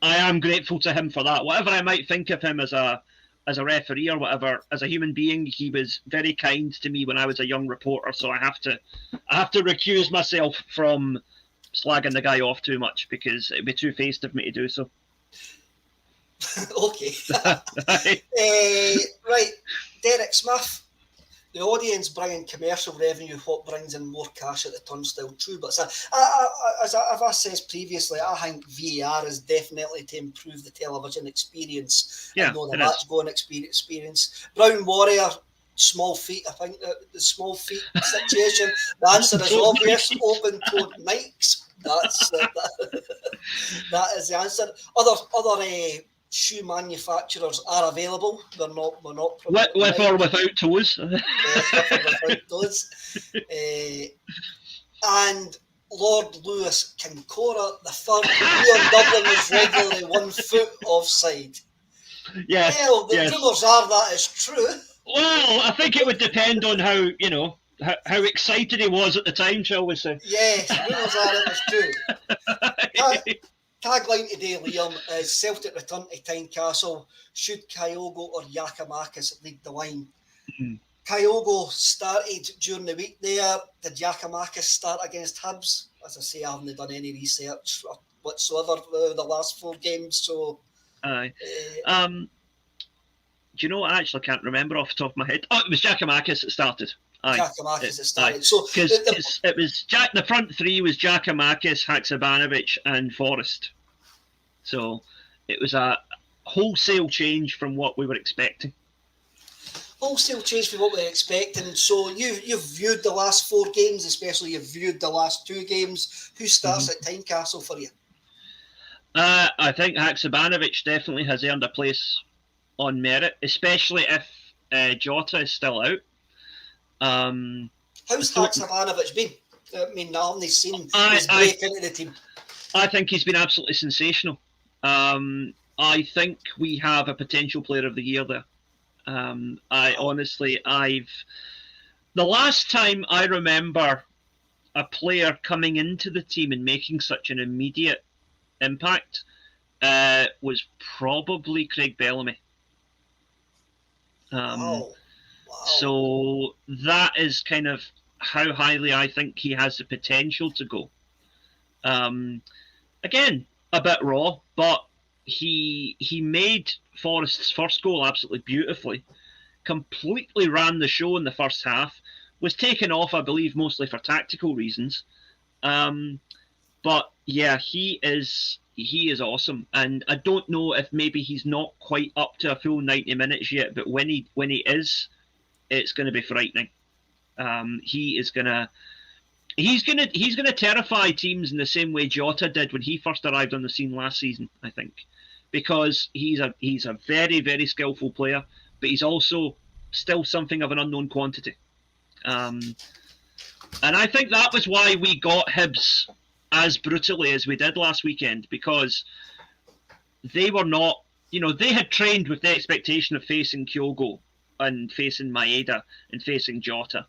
I am grateful to him for that. Whatever I might think of him as a referee or whatever, as a human being, he was very kind to me when I was a young reporter. So I have to recuse myself from slagging the guy off too much, because it'd be two-faced of me to do so. Okay. Right, Derek Smith. The audience bringing commercial revenue, what brings in more cash at the turnstile? True, but as I said previously, I think VAR is definitely to improve the television experience. Yeah, and the match-going experience. Brown Warrior, small feet. I think the small feet situation. The answer is obvious. Open-toed Nikes. That is the answer. Other shoe manufacturers are available. We're not with or without toes. Without toes. And Lord Lewis Kincora, the third, Leon Dublin was regularly 1 foot offside. Yeah. Well, the rumours are that is true. Well, I think it would depend on how excited he was at the time, shall we say? Yes, rumours are it was true. Tagline today, Liam, is Celtic return to Tynecastle. Should Kyogo or Giakoumakis lead the line? Mm-hmm. Kyogo started during the week there. Did Giakoumakis start against Hibs? As I say, I haven't done any research whatsoever the last 4 games. So, aye. Do you know what? I actually can't remember off the top of my head. Oh, it was Giakoumakis that started. Giakoumakis that started. Aye. So because it was the front 3 was Giakoumakis, Haksabanovic, and Forrest. So it was a wholesale change from what we were expecting. Wholesale change from what we were expecting. So you've viewed the last 4 games, especially you've viewed the last 2 games. Who starts at Tynecastle for you? I think Haksabanovic definitely has earned a place on merit, especially if Jota is still out. How's Haksabanovic been? I mean, I haven't seen his break into the team. I think he's been absolutely sensational. I think we have a potential player of the year there. The last time I remember a player coming into the team and making such an immediate impact was probably Craig Bellamy. Wow. So that is kind of how highly I think he has the potential to go. Again, a bit raw, but he made Forrest's first goal absolutely beautifully, completely ran the show in the first half, was taken off, I believe, mostly for tactical reasons. But yeah, he is awesome, and I don't know if maybe he's not quite up to a full 90 minutes yet, but when he is, it's going to be frightening. He's gonna terrify teams in the same way Jota did when he first arrived on the scene last season, I think, because he's a very, very skillful player, but he's also still something of an unknown quantity. And I think that was why we got Hibs as brutally as we did last weekend, because they were not, they had trained with the expectation of facing Kyogo and facing Maeda and facing Jota.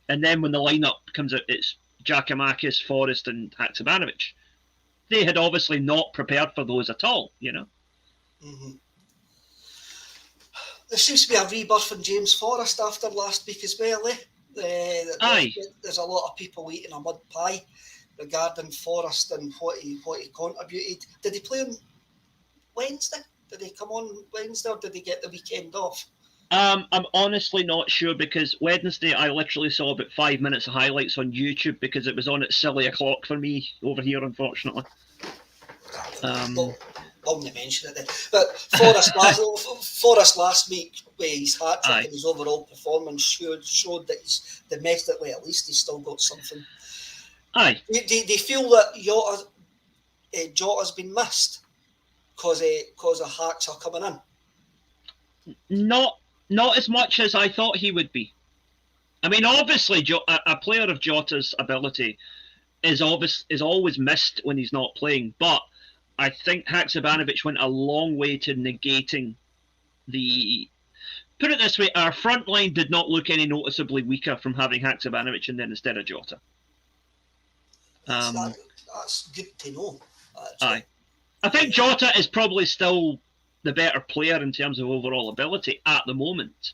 And then when the lineup comes out, it's Giakoumakis, Forrest and Haksabanovic. They had obviously not prepared for those at all, Mm-hmm. There seems to be a rebirth in James Forrest after last week as well, eh? Aye. There's a lot of people eating a mud pie regarding Forrest and what he contributed. Did he play on Wednesday? Did he come on Wednesday or did he get the weekend off? I'm honestly not sure, because Wednesday I literally saw about 5 minutes of highlights on YouTube because it was on at silly o'clock for me over here, unfortunately. Long to mention it then. But Forrest last week, with his hat-trick and his overall performance, showed that he's domestically, at least, he's still got something. Aye. Do you feel that Jota's been missed because of Hacks are coming in? Not as much as I thought he would be. I mean, obviously, a player of Jota's ability is always missed when he's not playing, but I think Haksabanovic went a long way to negating the... Put it this way, our front line did not look any noticeably weaker from having Haksabanovic in there instead of Jota. That's good to know. Actually. Aye. I think Jota is probably still the better player in terms of overall ability at the moment,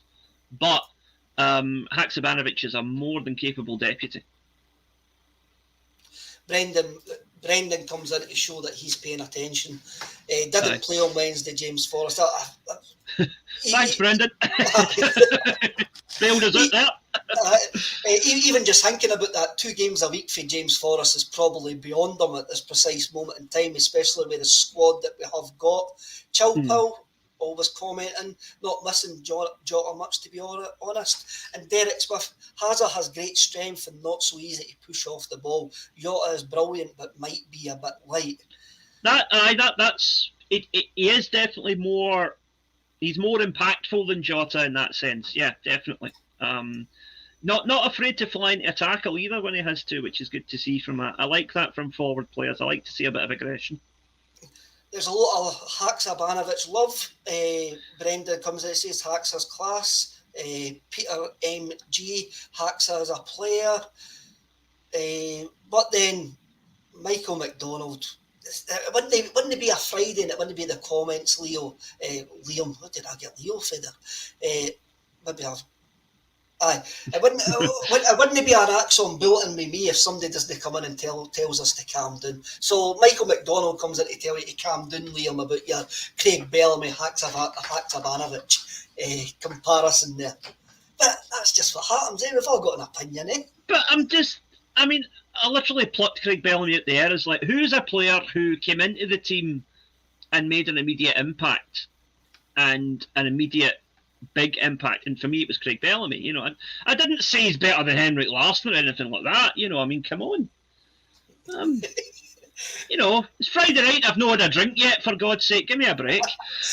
but Haksabanovic is a more than capable deputy. Brendan comes in to show that he's paying attention. Didn't play on Wednesday, James Forrest. Thanks, Brendan. Failed us out there. Even just thinking about that 2 games a week for James Forrest is probably beyond him at this precise moment in time, especially with the squad that we have got. Chilpil always commenting, not missing Jota much, to be honest. And Derek Smith, Hazard has great strength and not so easy to push off the ball. Jota is brilliant, but might be a bit light. He is definitely more. He's more impactful than Jota in that sense. Yeah, definitely. Not afraid to fly into a tackle either when he has to, which is good to see from I like that from forward players. I like to see a bit of aggression. There's a lot of Haksabanovic love. Brendan comes in and says Haksab's class. Peter M.G. Haksa as a player. But then Michael McDonald. It wouldn't be a Friday and it wouldn't be the comments, Liam. What did I get Leo for there? Maybe I've... Aye. It wouldn't be an Axon bulletin with me if somebody doesn't come in and tells us to calm down. So Michael McDonald comes in to tell you to calm down, Liam, about your Craig Bellamy, Haksabanovic comparison there. But that's just what happens, eh? We've all got an opinion, eh? But I literally plucked Craig Bellamy out the air as like, who's a player who came into the team and made an immediate impact and an immediate big impact, and for me it was Craig Bellamy. I didn't say he's better than Henrik Larsson or anything like that. Come on. It's Friday night. I've not had a drink yet. For God's sake, give me a break.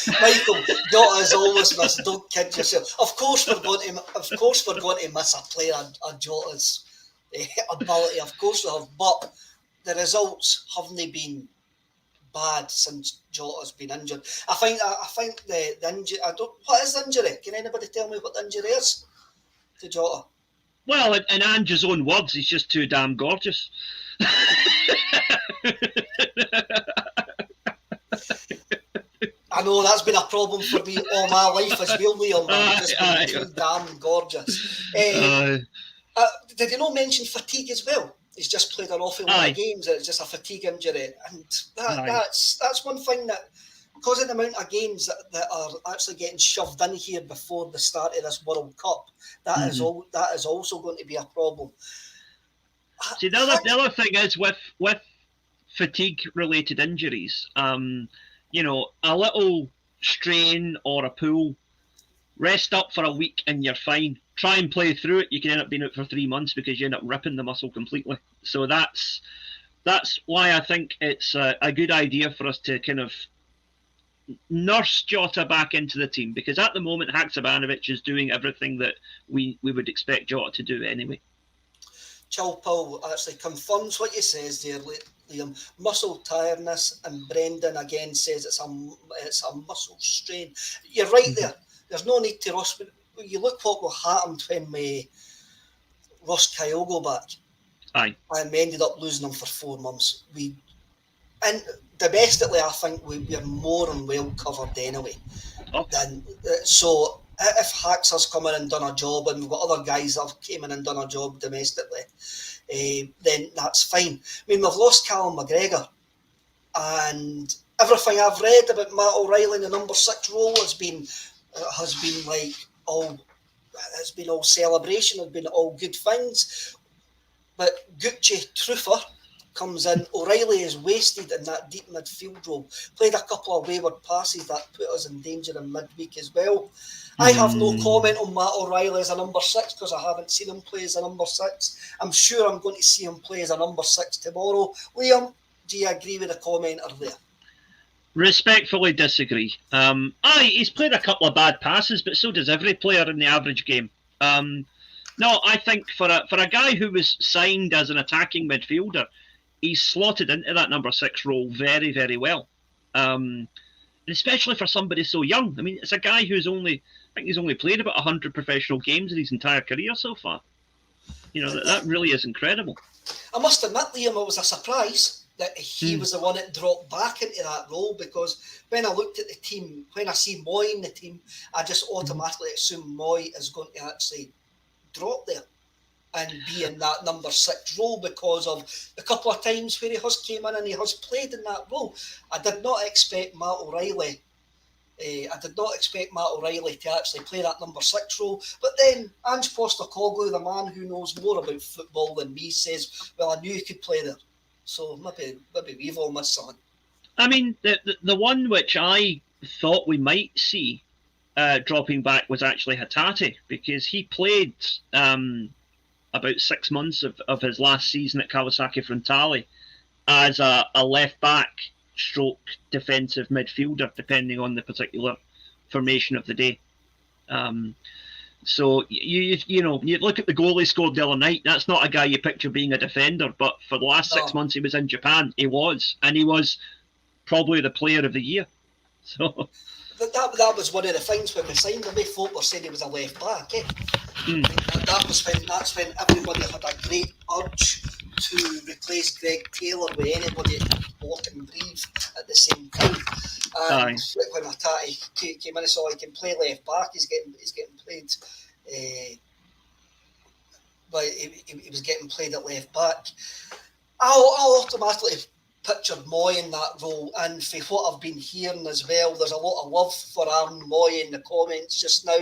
Michael, Jota is always missed. Don't kid yourself. Of course we're going to miss a player of Jota's ability. Of course we have, but the results haven't been bad since Jota's been injured. I think the injury. What is the injury? Can anybody tell me what the injury is to Jota? Well, in Ange's own words, he's just too damn gorgeous. I know that's been a problem for me all my life as well, Liam. Just being too damn gorgeous. Did you not mention fatigue as well? He's just played an awful lot of games. It's just a fatigue injury, and that's one thing that, because of the amount of games that are actually getting shoved in here before the start of this World Cup, that is also going to be a problem. See, the other thing is with fatigue-related injuries, a little strain or a pull rest up for a week and you're fine. Try and play through it. You can end up being out for 3 months because you end up ripping the muscle completely. So that's why I think it's a good idea for us to kind of nurse Jota back into the team, because at the moment Haksabanovic is doing everything that we would expect Jota to do anyway. Paul actually confirms what you says there, Liam. Muscle tiredness, and Brendan again says it's a muscle strain. You're right there. There's no need to rush. You look what happened when we rushed Kyogo back. Aye. And we ended up losing him for 4 months. And domestically, I think we're more than well covered anyway. Okay. So if Haxer's come in and done a job, and we've got other guys that have came in and done a job domestically, then that's fine. I mean, we've lost Callum McGregor, and everything I've read about Matt O'Reilly in the number 6 role has been like all celebration, has been all good things. But Gucci Truffer comes in. O'Reilly is wasted in that deep midfield role. Played a couple of wayward passes that put us in danger in midweek as well. I have no comment on Matt O'Reilly as a number 6 because I haven't seen him play as a number 6. I'm sure I'm going to see him play as a number 6 tomorrow. Liam, do you agree with the commenter there? Respectfully disagree. He's played a couple of bad passes, but so does every player in the average game. No, I think for a guy who was signed as an attacking midfielder, he's slotted into that number 6 role very, very well. Especially for somebody so young. I mean, it's a guy who's only played about 100 professional games in his entire career so far. You know, that really is incredible. I must admit, Liam, it was a surprise that he was the one that dropped back into that role, because when I looked at the team, when I see Moy in the team, I just automatically assume Moy is going to actually drop there and be in that number 6 role because of the couple of times where he has came in and he has played in that role. I did not expect Matt O'Reilly to actually play that number 6 role. But then Ange Postecoglou, the man who knows more about football than me, says, well, I knew he could play there. So maybe we've all missed something. I mean, the one which I thought we might see dropping back was actually Hatate, because he played about 6 months of his last season at Kawasaki Frontale as a left back stroke defensive midfielder, depending on the particular formation of the day. So you know, you look at the goal he scored the other night. That's not a guy you picture being a defender, but for the last 6 months he was in Japan, he was probably the player of the year. So that was one of the things when we signed him. Folk were saying he was a left back. That's when everybody had a great urge to replace Greg Taylor with anybody that could walk and breathe at the same time. And when Hatate came in, so he can play left back. He's getting played. But he was getting played at left back. I'll automatically pictured Moy in that role, and for what I've been hearing as well, there's a lot of love for Aaron Moy in the comments just now.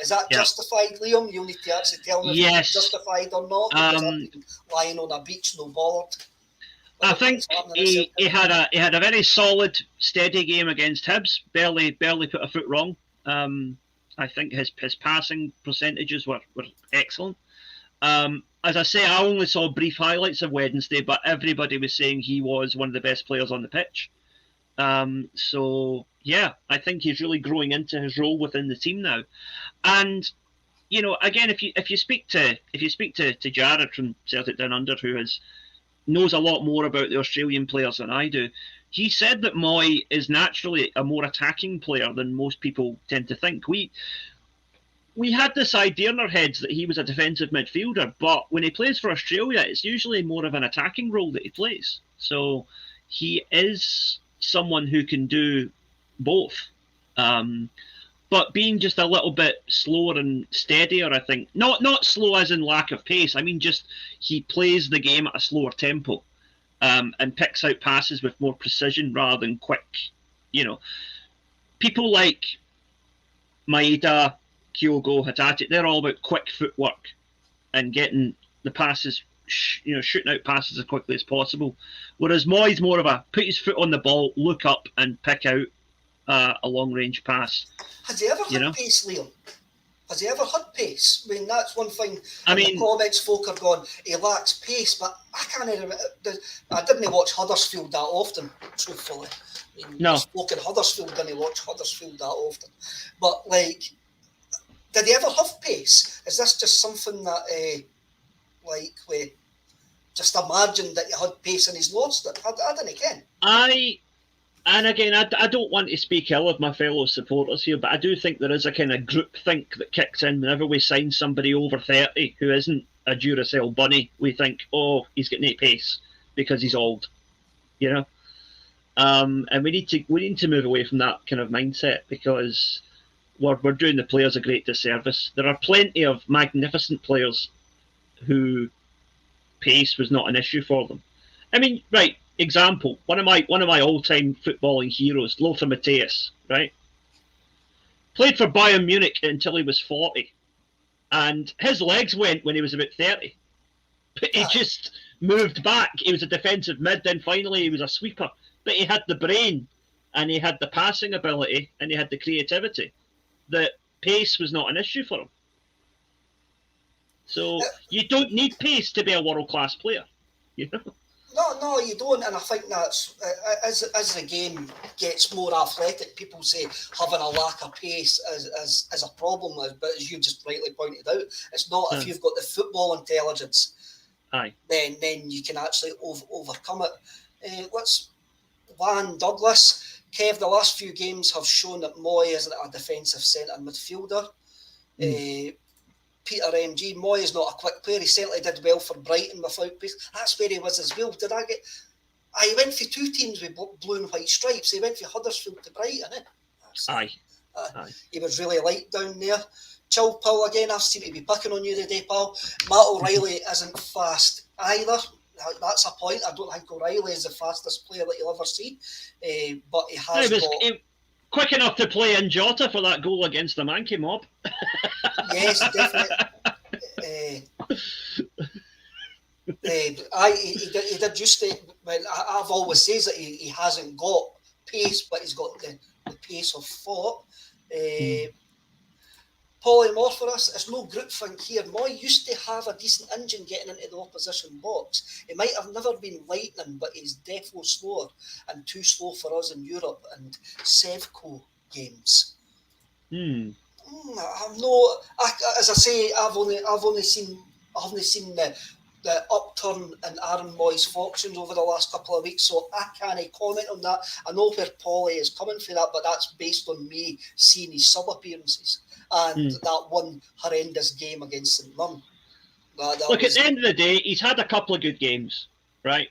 Is that justified, Liam? You'll need to actually tell me if it's justified or not, because I've been lying on a beach, no bothered. I think he had a very solid, steady game against Hibs. Barely put a foot wrong. I think his passing percentages were excellent. As I say, I only saw brief highlights of Wednesday, but everybody was saying he was one of the best players on the pitch. So yeah, I think he's really growing into his role within the team now. And you know, again, if you speak to Jared from Celtic Down Under, who knows a lot more about the Australian players than I do, he said that Moy is naturally a more attacking player than most people tend to think. We had this idea in our heads that he was a defensive midfielder, but when he plays for Australia, it's usually more of an attacking role that he plays. So he is someone who can do both. But being just a little bit slower and steadier, I think. Not slow as in lack of pace. I mean, just he plays the game at a slower tempo and picks out passes with more precision rather than quick. You know, people like Maeda, Kyogo, Hatate, they're all about quick footwork and getting the passes, shooting out passes as quickly as possible. Whereas Moy's more of a put his foot on the ball, look up and pick out a long range pass. Has he ever had pace, Liam? Has he ever had pace? I mean, that's one thing. I The comments folk are going, he lacks pace, but I can't remember. I didn't watch Huddersfield that often, truthfully. I mean, No. there's folk in Huddersfield didn't watch Huddersfield that often. But, like, did he ever have pace? Is this just something that, like, we just imagined that he had pace and he's lost it? I don't know. And again, I don't want to speak ill of my fellow supporters here, but I do think there is a kind of group think that kicks in whenever we sign somebody over 30 who isn't a Duracell bunny. We think, oh, he's got no pace because he's old, you know. And we need to move away from that kind of mindset, because we're doing the players a great disservice. There are plenty of magnificent players who pace was not an issue for them. I mean, right. Example, one of my all-time footballing heroes, Lothar Matthäus, right? Played for Bayern Munich until he was 40, and his legs went when he was about 30. But he just moved back. He was a defensive mid, then finally he was a sweeper. But he had the brain, and he had the passing ability, and he had the creativity. That pace was not an issue for him. So you don't need pace to be a world-class player, you know? No, you don't, and I think that's as the game gets more athletic, people say having a lack of pace is a problem, but as you just rightly pointed out, it's not. If you've got the football intelligence, then you can actually overcome it. What's Juan Douglas? Kev, the last few games have shown that Moy isn't a defensive centre midfielder. Peter MG, Moy is not a quick player. He certainly did well for Brighton without pace. That's where he was as well. He went for two teams with blue and white stripes. He went for Huddersfield to Brighton. Aye. He was really light down there. Chill, pal, again, I seem to be picking on you today, pal. Matt O'Reilly isn't fast either. That's a point. I don't think O'Reilly is the fastest player that you'll ever see. But he has quick enough to play in Jota for that goal against the Mankey mob. Yes, definitely. He did just say, I've always said that he hasn't got pace, but he's got the pace of thought. Polymorphorus, it's no groupthink here. Moy used to have a decent engine getting into the opposition box. He might have never been lightning, but he's definitely slower and too slow for us in Europe and Sevco games. As I say, I've only seen the upturn in Aaron Moy's fortunes over the last couple of weeks, so I can't comment on that. I know where Paulie is coming for that, but that's based on me seeing his sub appearances and that one horrendous game against St Mirren. Look, at the end of the day, he's had a couple of good games, right?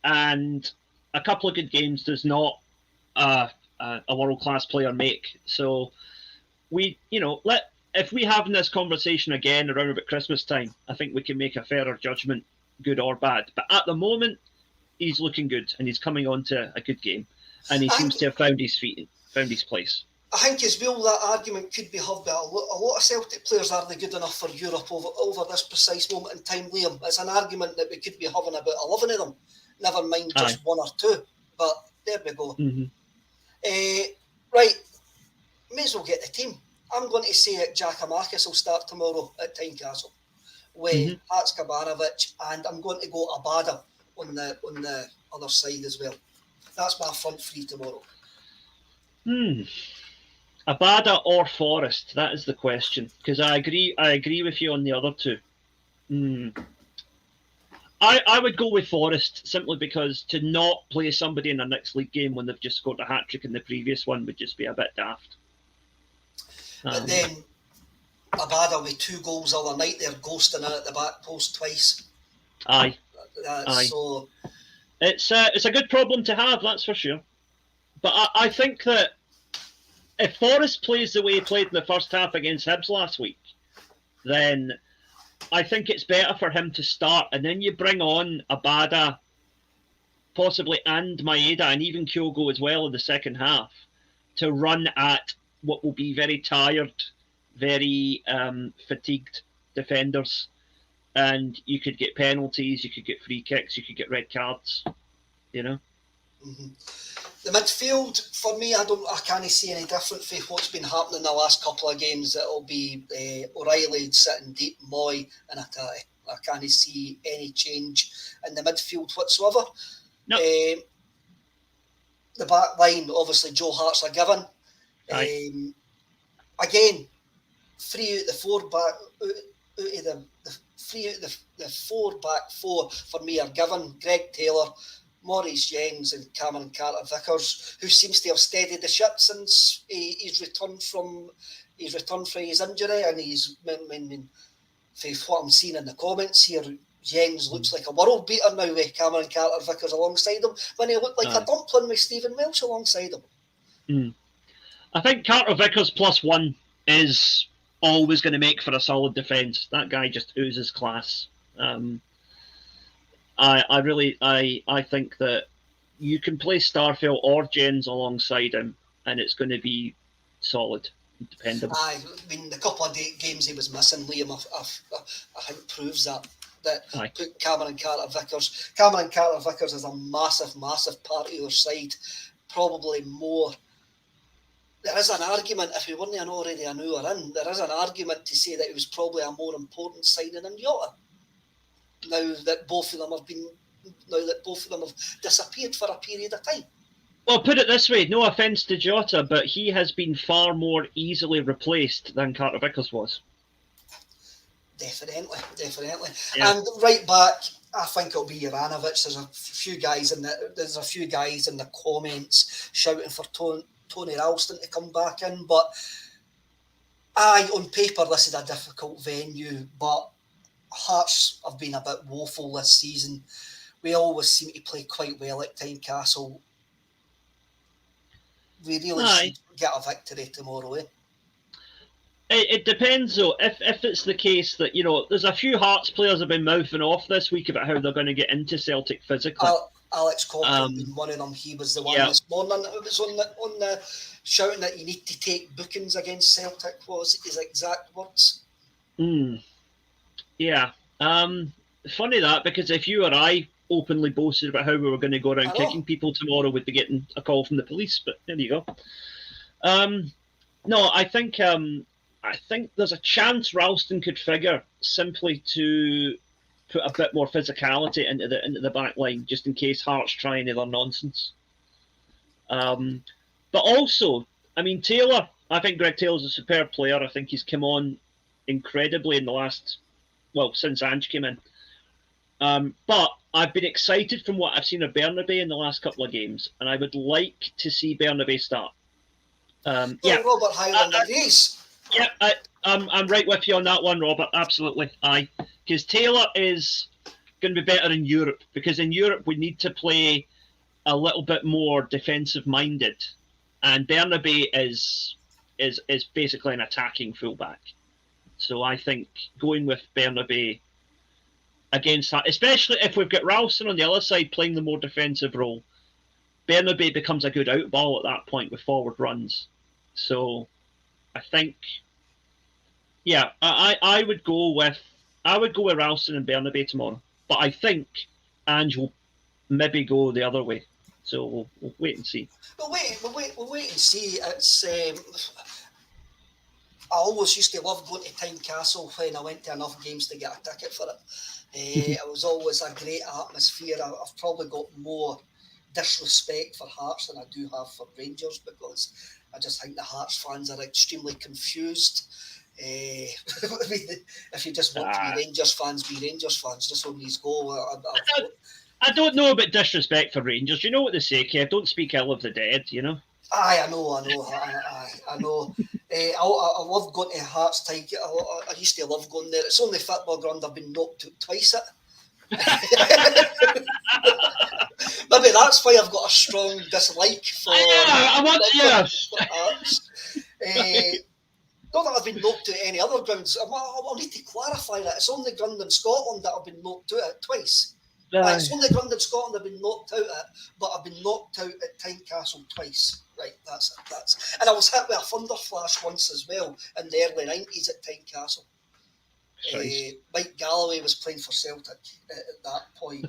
And a couple of good games does not a world-class player make. So if we having this conversation again around about Christmas time, I think we can make a fairer judgment, good or bad. But at the moment, he's looking good, and he's coming on to a good game, and he seems to have found his feet, found his place. I think as well that argument could be had by a lot of Celtic players. Are they good enough for Europe over this precise moment in time, Liam? It's an argument that we could be having about 11 of them, never mind just one or two. But there we go. Right, may as well get the team. I'm going to say that Giakoumakis will start tomorrow at Tynecastle with Hatzkabanovic, and I'm going to go Abada on the other side as well. That's my front three tomorrow. Abada or Forrest? That is the question. Because I agree with you on the other two. I would go with Forrest simply because to not play somebody in a next league game when they've just scored a hat-trick in the previous one would just be a bit daft. But then Abada with 2 goals the other night, they're ghosting it at the back post twice. Aye. So it's a good problem to have, that's for sure. But I think that if Forrest plays the way he played in the first half against Hibs last week, then I think it's better for him to start, and then you bring on Abada, possibly, and Maeda, and even Kyogo as well in the second half, to run at what will be very tired, very fatigued defenders. And you could get penalties, you could get free kicks, you could get red cards, you know? The midfield, for me, I can't see any different from what's been happening in the last couple of games. It'll be O'Reilly sitting deep, Moy and Atati. I can't see any change in the midfield whatsoever. No. The back line, obviously, Joe Hart's a given. Again, three out the four back, the four back four for me are given. Greg Taylor, Maurice Jens and Cameron Carter-Vickers, who seems to have steadied the ship since he's returned from his injury, and he's, from what I'm seeing in the comments here, Jens looks like a world beater now with Cameron Carter-Vickers alongside him, when he looked like a dumpling with Stephen Welsh alongside him. I think Carter-Vickers +1 is always going to make for a solid defence. That guy just oozes class. I think that you can play Starfelt or Jens alongside him, and it's going to be solid, dependable. I mean, the couple of games he was missing, Liam, I think proves that. Put Cameron Carter-Vickers. Cameron Carter-Vickers is a massive, massive part of your side. Probably more. There is an argument, if he weren't already an hour in, there is an argument to say that it was probably a more important signing than Jota. Now that both of them have disappeared for a period of time. Well, put it this way, no offence to Jota, but he has been far more easily replaced than Carter-Vickers was. Definitely. Yeah. And right back, I think it'll be Juranovic. There's a few guys in the comments shouting for Tony Ralston to come back in, but on paper this is a difficult venue, but Hearts have been a bit woeful this season. We always seem to play quite well at Tynecastle. We really should get a victory tomorrow, eh? It depends, though. If it's the case that, there's a few Hearts players have been mouthing off this week about how they're going to get into Celtic physically. Alex Coughlin being one of them. He was the one this morning. It was on the shouting that you need to take bookings against Celtic, was his exact words. Yeah. Funny that, because if you or I openly boasted about how we were going to go around kicking people tomorrow, we'd be getting a call from the police, but there you go. No, I think there's a chance Ralston could figure simply to put a bit more physicality into the back line, just in case Hearts try any other nonsense. But also, I mean, Taylor, I think Greg Taylor's a superb player. I think he's come on incredibly in the last, since Ange came in. But I've been excited from what I've seen of Bernabei in the last couple of games, and I would like to see Bernabei start. Robert Hyland agrees. Yeah, I'm right with you on that one, Robert. Absolutely, because Taylor is going to be better in Europe, because in Europe we need to play a little bit more defensive-minded, and Bernabei is basically an attacking fullback. So I think going with Bernabei against that, especially if we've got Ralston on the other side playing the more defensive role, Bernabei becomes a good out ball at that point with forward runs. So I think, I would go with Ralston and Bernabei tomorrow. But I think Ange will maybe go the other way. So we'll wait and see. We'll wait and see. It's I always used to love going to Tynecastle when I went to enough games to get a ticket for it. It was always a great atmosphere. I've probably got more disrespect for Hearts than I do have for Rangers, because I just think the Hearts fans are extremely confused. I mean, if you just want to be Rangers fans, be Rangers fans. Just on these go. I don't know about disrespect for Rangers. You know what they say, Kev? Don't speak ill of the dead, I know. I love going to Hearts Tynecastle. I used to love going there. It's only football ground I've been knocked out twice at. Maybe that's why I've got a strong dislike for Hearts. Not that I've been knocked out at any other grounds. I'll need to clarify that. It's only ground in Scotland that I've been knocked out at twice. It's only ground in Scotland I've been knocked out at, but I've been knocked out at Tynecastle twice. Right, that's it. And I was hit with a thunder flash once as well in the early 90s at Tynecastle. Mike Galloway was playing for Celtic at that point.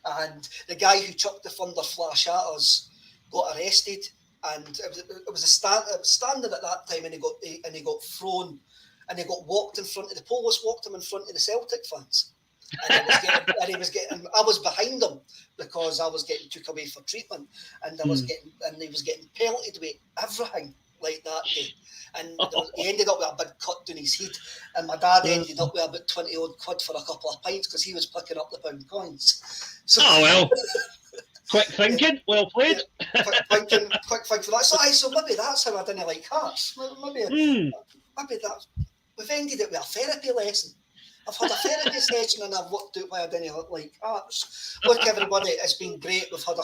And the guy who chucked the thunder flash at us got arrested, and it was standing at that time, and he got thrown, and he got walked in front of the police, walked him in front of the Celtic fans. And I was behind him because I was getting took away for treatment, and he was getting pelted with everything like that day. And he ended up with a big cut down his head, and my dad ended up with about 20 odd quid for a couple of pints because he was picking up the pound coins. So, oh well, quick thinking, well played. quick thinking for that. So maybe that's how I didn't like Hearts. Maybe that we've ended it with a therapy lesson. I've had a therapy session and I've worked out why I didn't like Hearts. Look, everybody, it's been great. We've had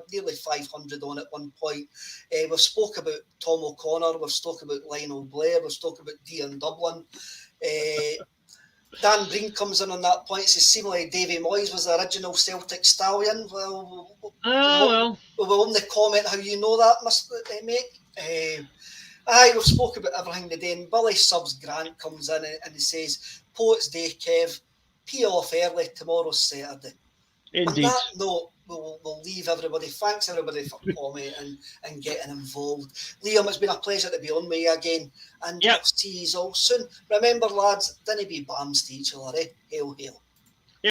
nearly 500 on at one point. We've spoke about Tom O'Connor, we've spoke about Lionel Blair, we've spoke about Dean Dublin. Dan Green comes in on that point, says seemingly Davy Moyes was the original Celtic stallion. Well, we will only comment how you know that, mate. We've spoke about everything today, and Billy Subs Grant comes in and he says, Poets Day, Kev, pee off early, tomorrow's Saturday. Indeed. On that note, we'll leave everybody. Thanks everybody for commenting and getting involved. Liam, it's been a pleasure to be on with you again, and we'll see you all soon. Remember, lads, didn't be bams to each other, eh? Hail, hail.